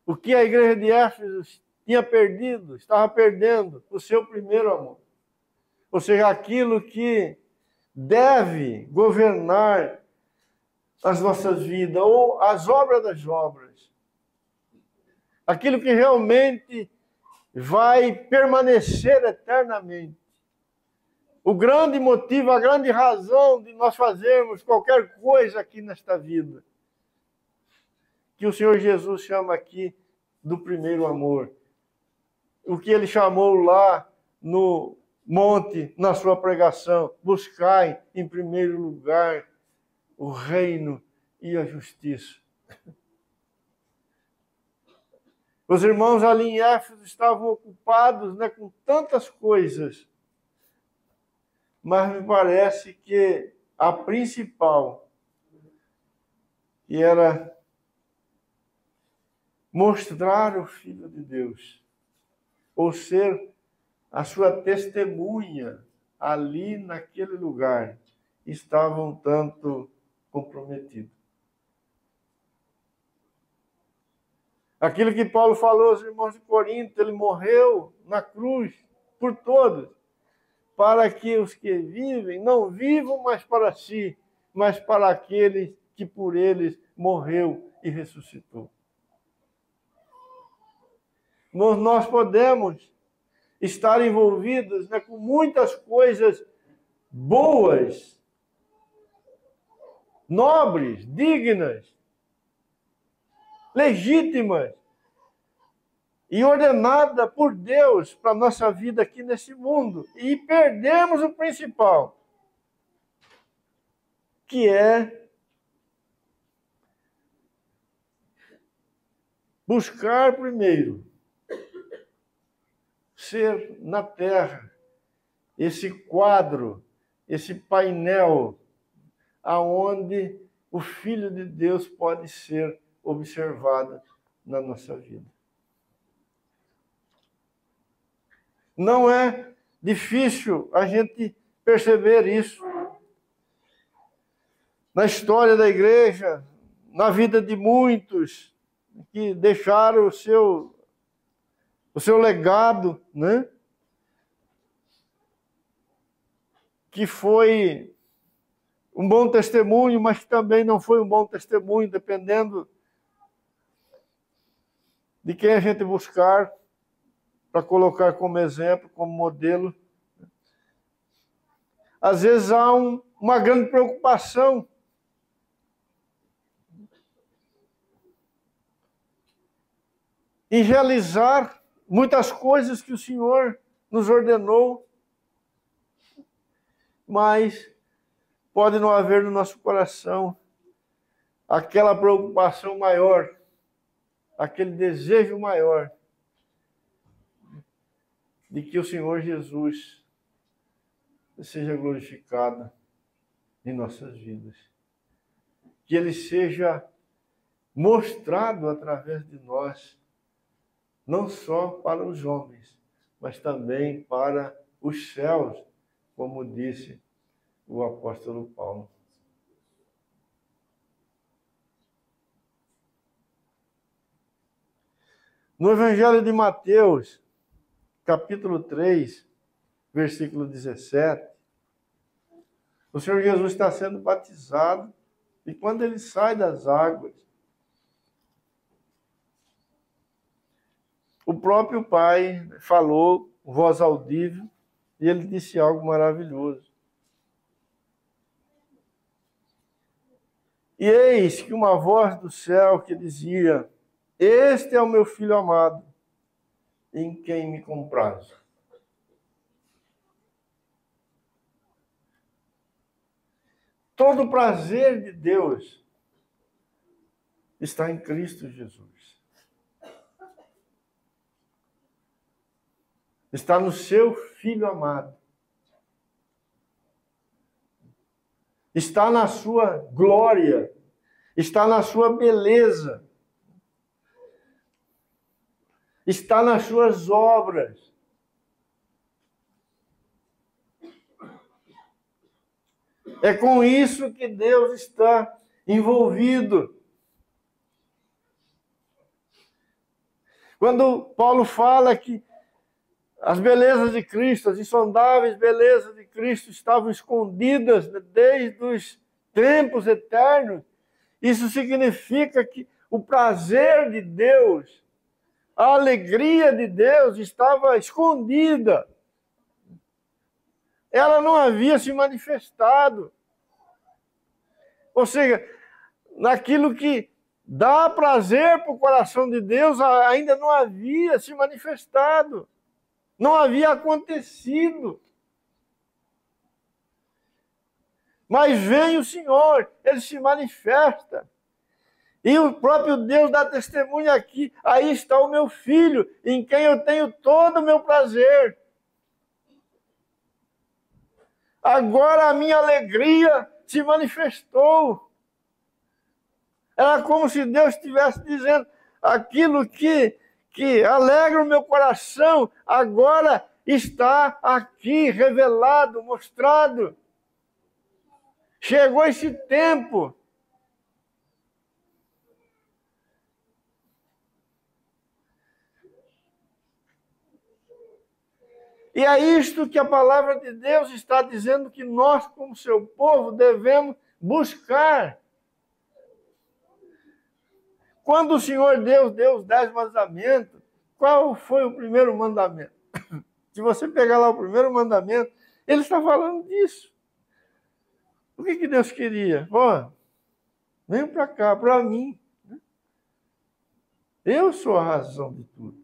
O que a igreja de Éfeso tinha perdido, estava perdendo o seu primeiro amor. Ou seja, aquilo que deve governar as nossas vidas, ou as obras das obras. Aquilo que realmente vai permanecer eternamente. O grande motivo, a grande razão de nós fazermos qualquer coisa aqui nesta vida, que o Senhor Jesus chama aqui do primeiro amor. O que ele chamou lá no monte, na sua pregação: buscai em primeiro lugar o reino e a justiça. Os irmãos ali em Éfeso estavam ocupados, né, com tantas coisas, mas me parece que a principal, que era mostrar o Filho de Deus, ou ser a sua testemunha ali naquele lugar, estavam um tanto comprometidos. Aquilo que Paulo falou aos irmãos de Corinto, ele morreu na cruz por todos, para que os que vivem não vivam mais para si, mas para aquele que por eles morreu e ressuscitou. Nós podemos estar envolvidos, né, com muitas coisas boas, nobres, dignas, legítimas e ordenada por Deus para a nossa vida aqui nesse mundo. E perdemos o principal, que é buscar primeiro ser na terra esse quadro, esse painel, aonde o Filho de Deus pode ser observado na nossa vida. Não é difícil a gente perceber isso na história da igreja, na vida de muitos que deixaram o seu legado, né? Que foi um bom testemunho, mas que também não foi um bom testemunho, dependendo de quem a gente buscar para colocar como exemplo, como modelo. Às vezes há uma grande preocupação em realizar muitas coisas que o Senhor nos ordenou, mas pode não haver no nosso coração aquela preocupação maior, aquele desejo maior de que o Senhor Jesus seja glorificado em nossas vidas. Que Ele seja mostrado através de nós, não só para os homens, mas também para os céus, como disse o apóstolo Paulo. No Evangelho de Mateus, capítulo 3, versículo 17, o Senhor Jesus está sendo batizado, e quando ele sai das águas, o próprio Pai falou, voz audível, e ele disse algo maravilhoso. E eis que uma voz do céu que dizia: este é o meu Filho amado, em quem me comprazo. Todo o prazer de Deus está em Cristo Jesus. Está no seu Filho amado. Está na sua glória. Está na sua beleza. Está nas suas obras. É com isso que Deus está envolvido. Quando Paulo fala que as belezas de Cristo, as insondáveis belezas de Cristo estavam escondidas desde os tempos eternos, isso significa que o prazer de Deus, a alegria de Deus estava escondida. Ela não havia se manifestado. Ou seja, naquilo que dá prazer para o coração de Deus, ainda não havia se manifestado. Não havia acontecido. Mas vem o Senhor, Ele se manifesta. E o próprio Deus dá testemunha aqui. Aí está o meu filho, em quem eu tenho todo o meu prazer. Agora a minha alegria se manifestou. Era como se Deus estivesse dizendo, aquilo que alegra o meu coração, agora está aqui revelado, mostrado. Chegou esse tempo. E é isto que a palavra de Deus está dizendo que nós, como seu povo, devemos buscar. Quando o Senhor Deus deu os 10 mandamentos, qual foi o primeiro mandamento? Se você pegar lá o primeiro mandamento, ele está falando disso. O que Deus queria? Ó, venham para cá, para mim. Eu sou a razão de tudo.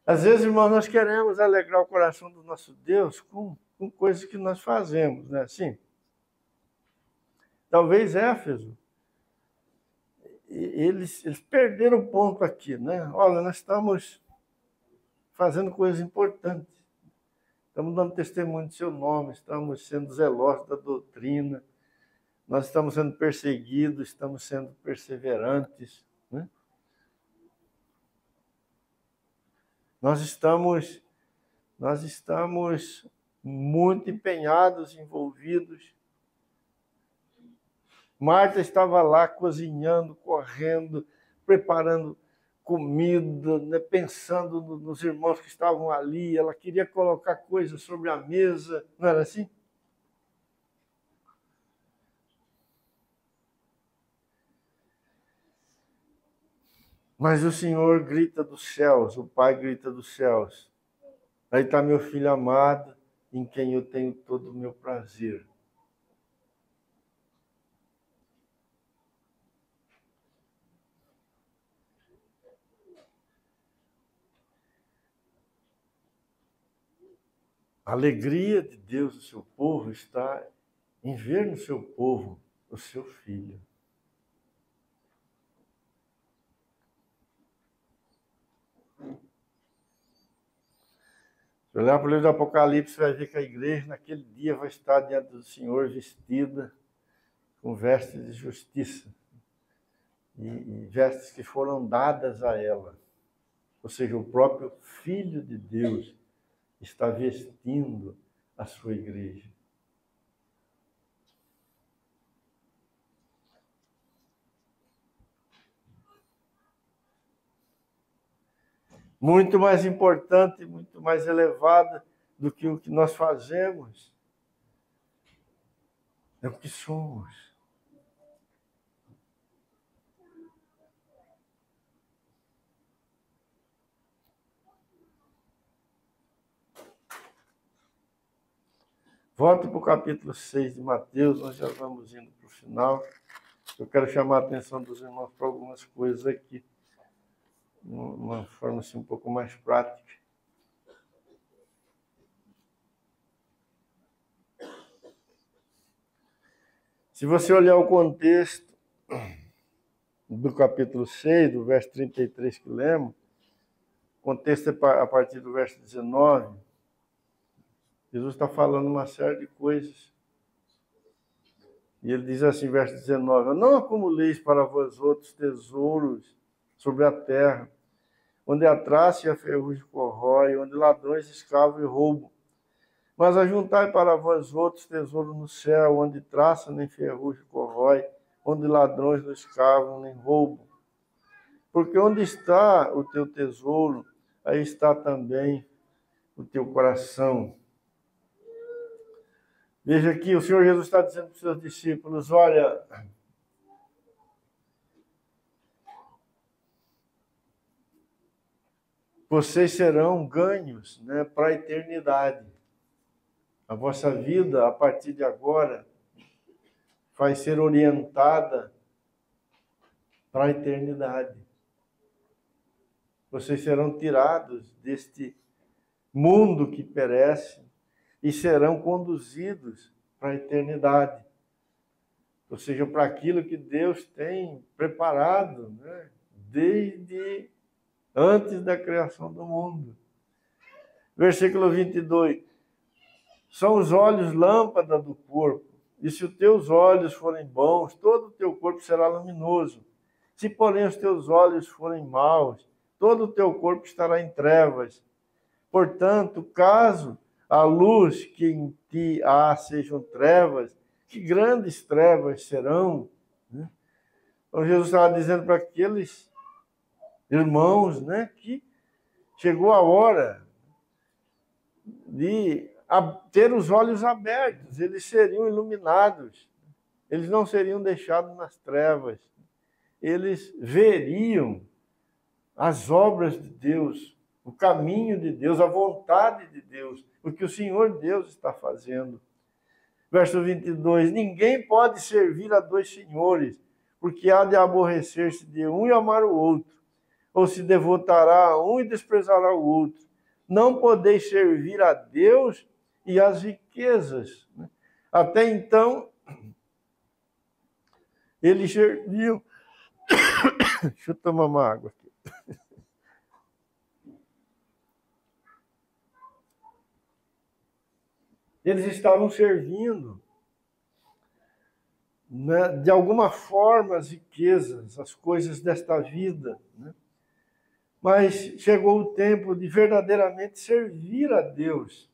Às vezes, irmãos, nós queremos alegrar o coração do nosso Deus com coisas que nós fazemos, né? Assim, talvez Éfeso, eles perderam o ponto aqui, né? Olha, nós estamos fazendo coisas importantes. Estamos dando testemunho do seu nome, estamos sendo zelosos da doutrina, nós estamos sendo perseguidos, estamos sendo perseverantes, né? Nós estamos muito empenhados, envolvidos. Marta estava lá cozinhando, correndo, preparando comida, né, pensando nos irmãos que estavam ali. Ela queria colocar coisas sobre a mesa, não era assim? Mas o Senhor grita dos céus, o Pai grita dos céus. Aí está meu filho amado, em quem eu tenho todo o meu prazer. A alegria de Deus, o seu povo, está em ver no seu povo o seu filho. Se olhar para o livro do Apocalipse, você vai ver que a igreja naquele dia vai estar diante do Senhor vestida com vestes de justiça. E vestes que foram dadas a ela. Ou seja, o próprio Filho de Deus está vestindo a sua igreja. Muito mais importante, muito mais elevada do que o que nós fazemos. É o que somos. Volte para o capítulo 6 de Mateus, nós já vamos indo para o final. Eu quero chamar a atenção dos irmãos para algumas coisas aqui, de uma forma assim, um pouco mais prática. Se você olhar o contexto do capítulo 6, do verso 33 que lemos, o contexto é a partir do verso 19. Jesus está falando uma série de coisas. E ele diz assim, verso 19, não acumuleis para vós outros tesouros sobre a terra, onde a traça e a ferrugem corrói, onde ladrões escavam e roubam. Mas ajuntai para vós outros tesouros no céu, onde traça nem ferrugem corrói, onde ladrões não escavam nem roubam. Porque onde está o teu tesouro, aí está também o teu coração. Veja aqui, o Senhor Jesus está dizendo para os seus discípulos, olha, vocês serão ganhos, né, para a eternidade. A vossa vida, a partir de agora, vai ser orientada para a eternidade. Vocês serão tirados deste mundo que perece e serão conduzidos para a eternidade. Ou seja, para aquilo que Deus tem preparado, né, desde antes da criação do mundo. Versículo 22. São os olhos lâmpada do corpo, e se os teus olhos forem bons, todo o teu corpo será luminoso. Se, porém, os teus olhos forem maus, todo o teu corpo estará em trevas. Portanto, caso a luz que em ti há sejam trevas, que grandes trevas serão. Né? Então, Jesus estava dizendo para aqueles irmãos, né, que chegou a hora de ter os olhos abertos, eles seriam iluminados, eles não seriam deixados nas trevas, eles veriam as obras de Deus, o caminho de Deus, a vontade de Deus, o que o Senhor Deus está fazendo. Verso 22, ninguém pode servir a dois senhores, porque há de aborrecer-se de um e amar o outro, ou se devotará a um e desprezará o outro. Não podeis servir a Deus e às riquezas. Até então, eles serviam... Deixa eu tomar uma água aqui. Eles estavam servindo, né, de alguma forma, as riquezas, as coisas desta vida. Né? Mas chegou o tempo de verdadeiramente servir a Deus,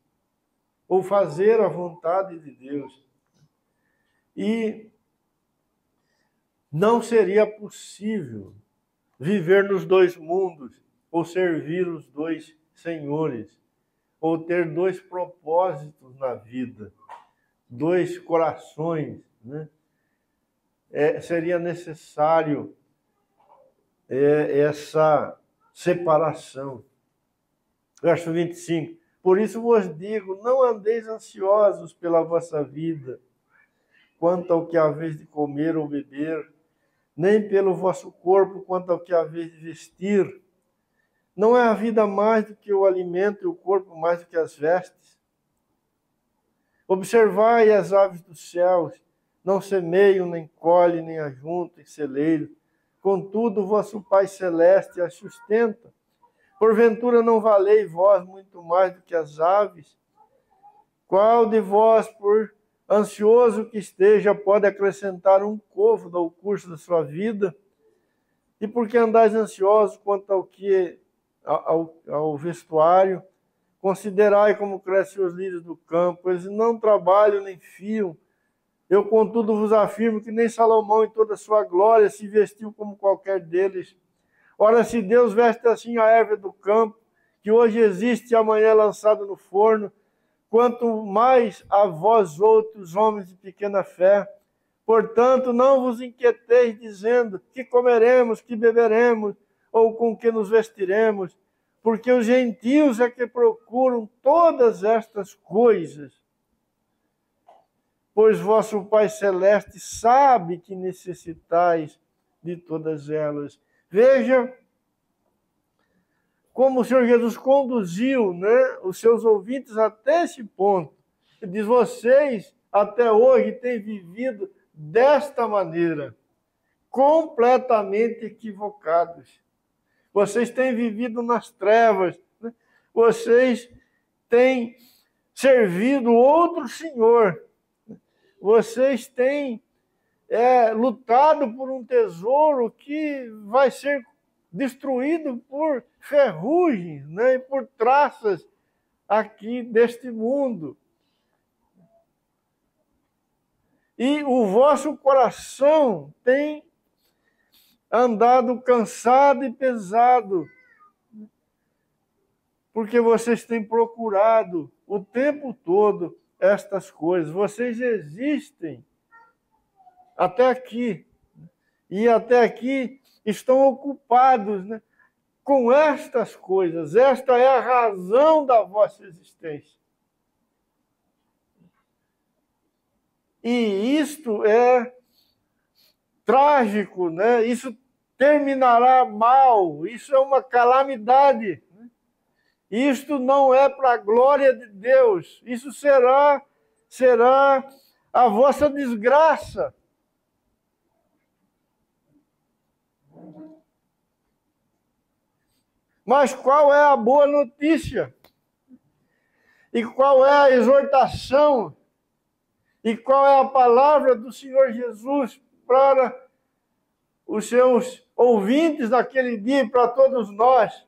ou fazer a vontade de Deus. E não seria possível viver nos dois mundos, ou servir os dois senhores, ou ter dois propósitos na vida, dois corações, né? Seria necessário essa separação. Verso 25. Por isso vos digo, não andeis ansiosos pela vossa vida, quanto ao que haveis de comer ou beber, nem pelo vosso corpo, quanto ao que haveis de vestir. Não é a vida mais do que o alimento e o corpo mais do que as vestes? Observai as aves dos céus, não semeiam, nem colhem, nem ajuntam em celeiro. Contudo, o vosso Pai Celeste as sustenta. Porventura não valei vós muito mais do que as aves? Qual de vós, por ansioso que esteja, pode acrescentar um côvado ao curso da sua vida? E por que andais ansiosos quanto ao vestuário? Considerai como crescem os lírios do campo, eles não trabalham nem fiam. Eu, contudo, vos afirmo que nem Salomão, em toda a sua glória, se vestiu como qualquer deles. Ora, se Deus veste assim a erva do campo, que hoje existe e amanhã é lançada no forno, quanto mais a vós outros, homens de pequena fé. Portanto, não vos inquieteis dizendo que comeremos, que beberemos, ou com que nos vestiremos, porque os gentios é que procuram todas estas coisas. Pois vosso Pai Celeste sabe que necessitais de todas elas. Veja como o Senhor Jesus conduziu, né, os seus ouvintes até esse ponto. Ele diz, vocês até hoje têm vivido desta maneira, completamente equivocados. Vocês têm vivido nas trevas, né? Vocês têm servido outro senhor. Vocês têm lutado por um tesouro que vai ser destruído por ferrugem, né, e por traças aqui deste mundo. E o vosso coração tem andado cansado e pesado, porque vocês têm procurado o tempo todo estas coisas. Vocês existem até aqui, e até aqui estão ocupados, né, com estas coisas. Esta é a razão da vossa existência. E isto é trágico, né? Isso terminará mal, isso é uma calamidade. Isto não é para a glória de Deus, isso será a vossa desgraça. Mas qual é a boa notícia? E qual é a exortação? E qual é a palavra do Senhor Jesus para os seus ouvintes naquele dia e para todos nós?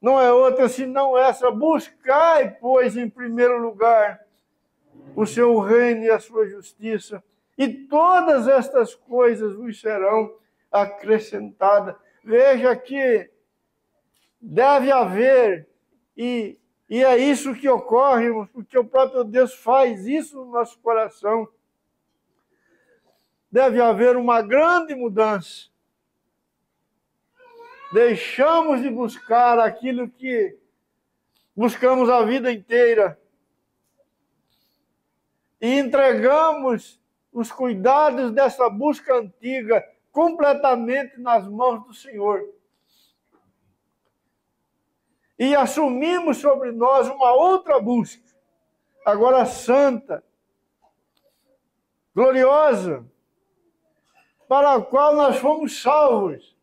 Não é outra senão essa: buscai, pois, em primeiro lugar o seu reino e a sua justiça, e todas estas coisas vos serão acrescentadas. Veja que deve haver, e é isso que ocorre, porque o próprio Deus faz isso no nosso coração. Deve haver uma grande mudança. Deixamos de buscar aquilo que buscamos a vida inteira e entregamos os cuidados dessa busca antiga completamente nas mãos do Senhor. E assumimos sobre nós uma outra busca, agora santa, gloriosa, para a qual nós fomos salvos,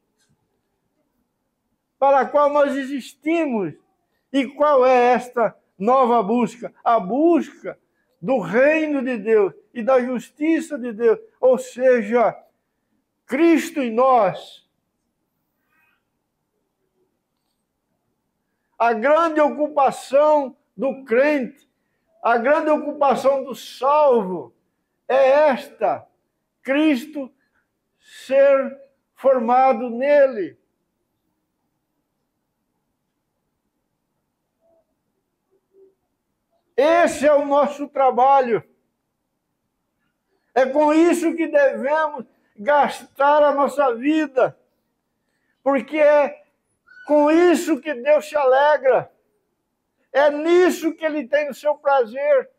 para a qual nós existimos. E qual é esta nova busca? A busca do reino de Deus e da justiça de Deus, ou seja, Cristo em nós. A grande ocupação do crente, a grande ocupação do salvo é esta: Cristo ser formado nele. Esse é o nosso trabalho. É com isso que devemos gastar a nossa vida, porque é com isso que Deus se alegra. É nisso que Ele tem o seu prazer.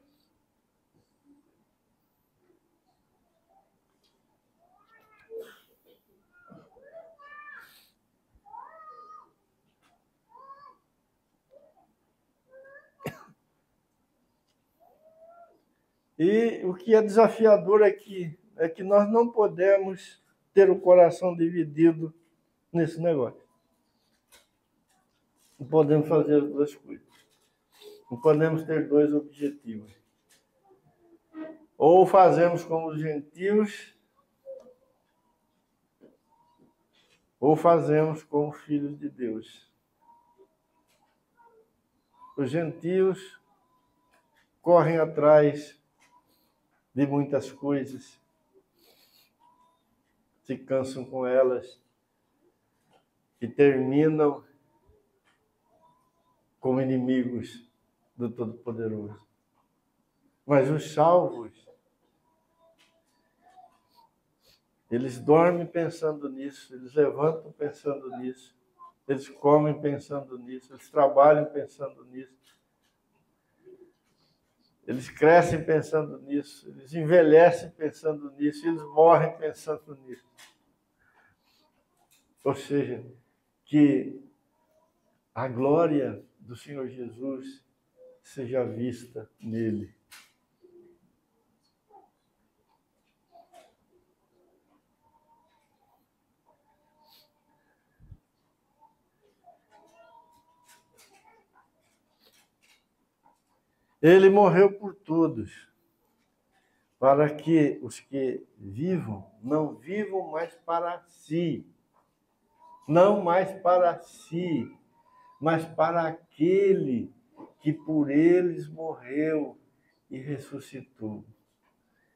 E o que é desafiador aqui é que nós não podemos ter o coração dividido nesse negócio. Não podemos fazer as duas coisas. Não podemos ter dois objetivos. Ou fazemos como os gentios, ou fazemos como filhos de Deus. Os gentios correm atrás de muitas coisas, se cansam com elas e terminam como inimigos do Todo-Poderoso. Mas os salvos, eles dormem pensando nisso, eles levantam pensando nisso, eles comem pensando nisso, eles trabalham pensando nisso. Eles crescem pensando nisso, eles envelhecem pensando nisso, eles morrem pensando nisso. Ou seja, que a glória do Senhor Jesus seja vista nele. Ele morreu por todos, para que os que vivam, não vivam mais para si, não mais para si, mas para aquele que por eles morreu e ressuscitou.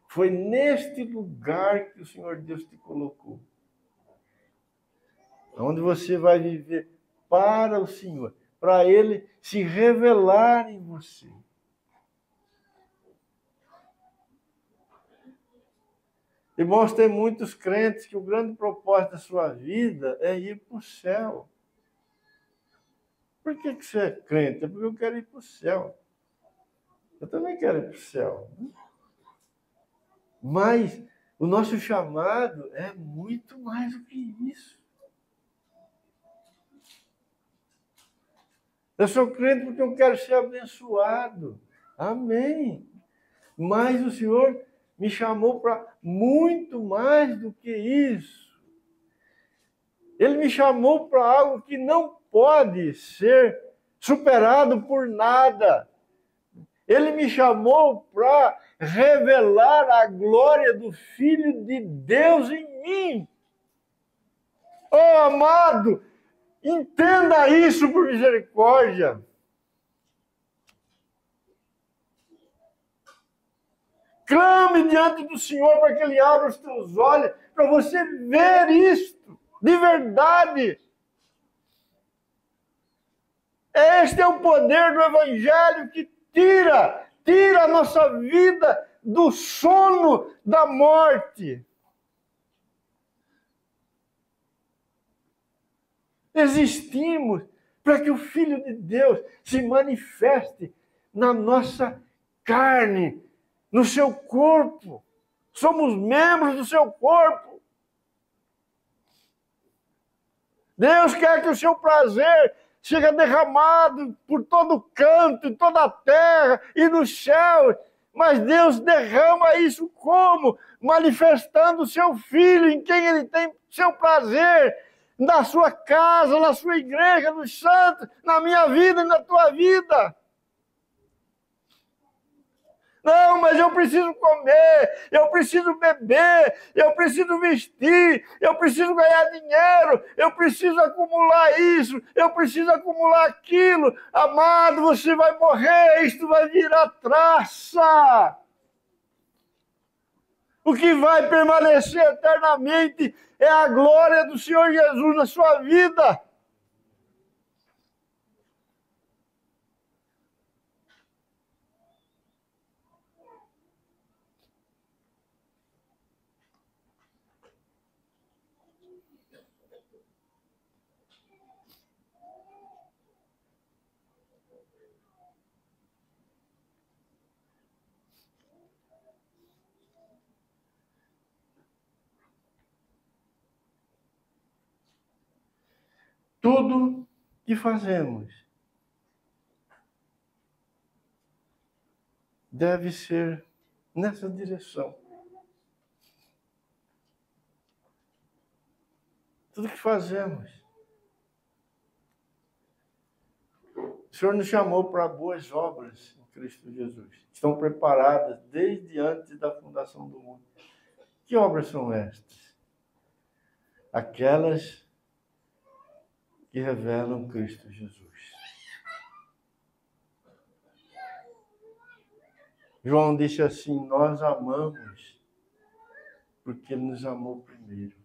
Foi neste lugar que o Senhor Deus te colocou, onde você vai viver para o Senhor, para Ele se revelar em você. Irmãos, tem muitos crentes que o grande propósito da sua vida é ir para o céu. Por que você é crente? É porque eu quero ir para o céu. Eu também quero ir para o céu. Mas o nosso chamado é muito mais do que isso. Eu sou crente porque eu quero ser abençoado. Amém. Mas o Senhor me chamou para muito mais do que isso. Ele me chamou para algo que não pode ser superado por nada. Ele me chamou para revelar a glória do Filho de Deus em mim. Oh, amado, entenda isso por misericórdia. Clame diante do Senhor para que Ele abra os teus olhos, para você ver isto de verdade. Este é o poder do Evangelho que tira a nossa vida do sono da morte. Existimos para que o Filho de Deus se manifeste na nossa carne, no seu corpo. Somos membros do seu corpo. Deus quer que o seu prazer seja derramado por todo canto, em toda a terra e nos céus. Mas Deus derrama isso como? Manifestando o seu Filho, em quem Ele tem seu prazer, na sua casa, na sua igreja, nos santos, na minha vida e na tua vida. Não, mas eu preciso comer, eu preciso beber, eu preciso vestir, eu preciso ganhar dinheiro, eu preciso acumular isso, eu preciso acumular aquilo. Amado, você vai morrer, isto vai virar traça. O que vai permanecer eternamente é a glória do Senhor Jesus na sua vida. Tudo que fazemos deve ser nessa direção. Tudo que fazemos. O Senhor nos chamou para boas obras em Cristo Jesus. Estão preparadas desde antes da fundação do mundo. Que obras são estas? Aquelas que revelam Cristo Jesus. João disse assim: nós amamos porque Ele nos amou primeiro.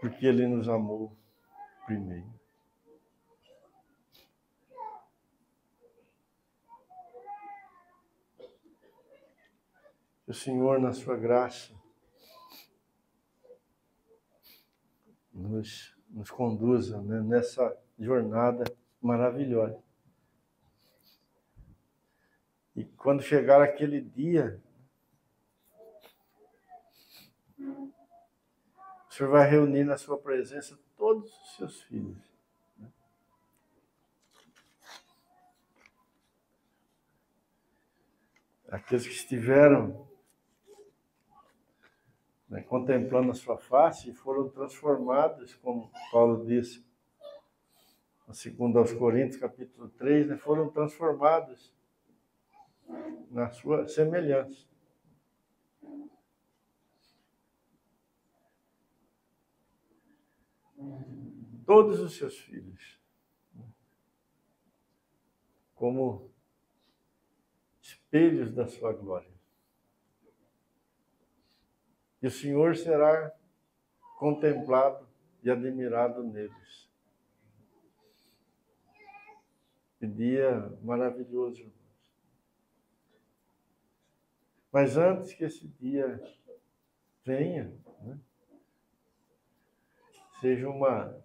Porque Ele nos amou primeiro. Que o Senhor, na sua graça, nos conduza, né, nessa jornada maravilhosa. E quando chegar aquele dia, o Senhor vai reunir na sua presença todos os seus filhos. Aqueles que estiveram, né, contemplando a sua face e foram transformados, como Paulo disse, segundo aos Coríntios, capítulo 3, né, foram transformados na sua semelhança. Todos os seus filhos, como espelhos da sua glória. E o Senhor será contemplado e admirado neles. Que dia maravilhoso, irmãos. Mas antes que esse dia venha, né, seja uma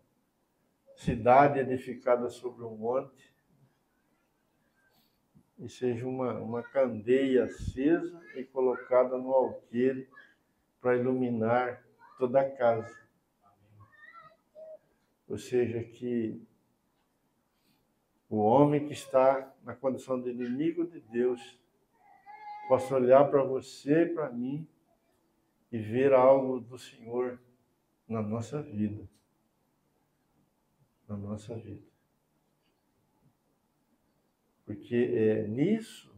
cidade edificada sobre um monte, e seja uma candeia acesa e colocada no alqueire para iluminar toda a casa. Ou seja, que o homem que está na condição de inimigo de Deus possa olhar para você e para mim e ver algo do Senhor na nossa vida. Na nossa vida. Porque é nisso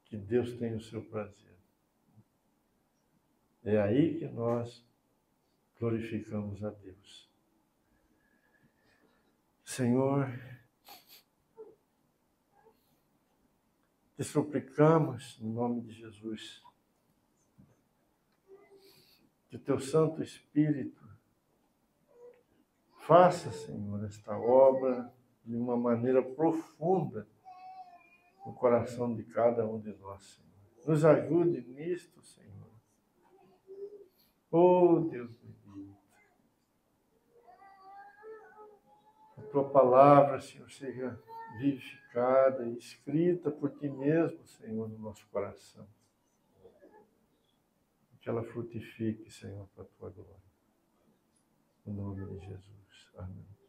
que Deus tem o seu prazer. É aí que nós glorificamos a Deus. Senhor, te suplicamos, em nome de Jesus, que o teu Santo Espírito faça, Senhor, esta obra de uma maneira profunda no coração de cada um de nós, Senhor. Nos ajude nisto, Senhor. Oh, Deus bendito. A tua palavra, Senhor, seja vivificada e escrita por ti mesmo, Senhor, no nosso coração. Que ela frutifique, Senhor, para a tua glória. Em nome de Jesus. Amém.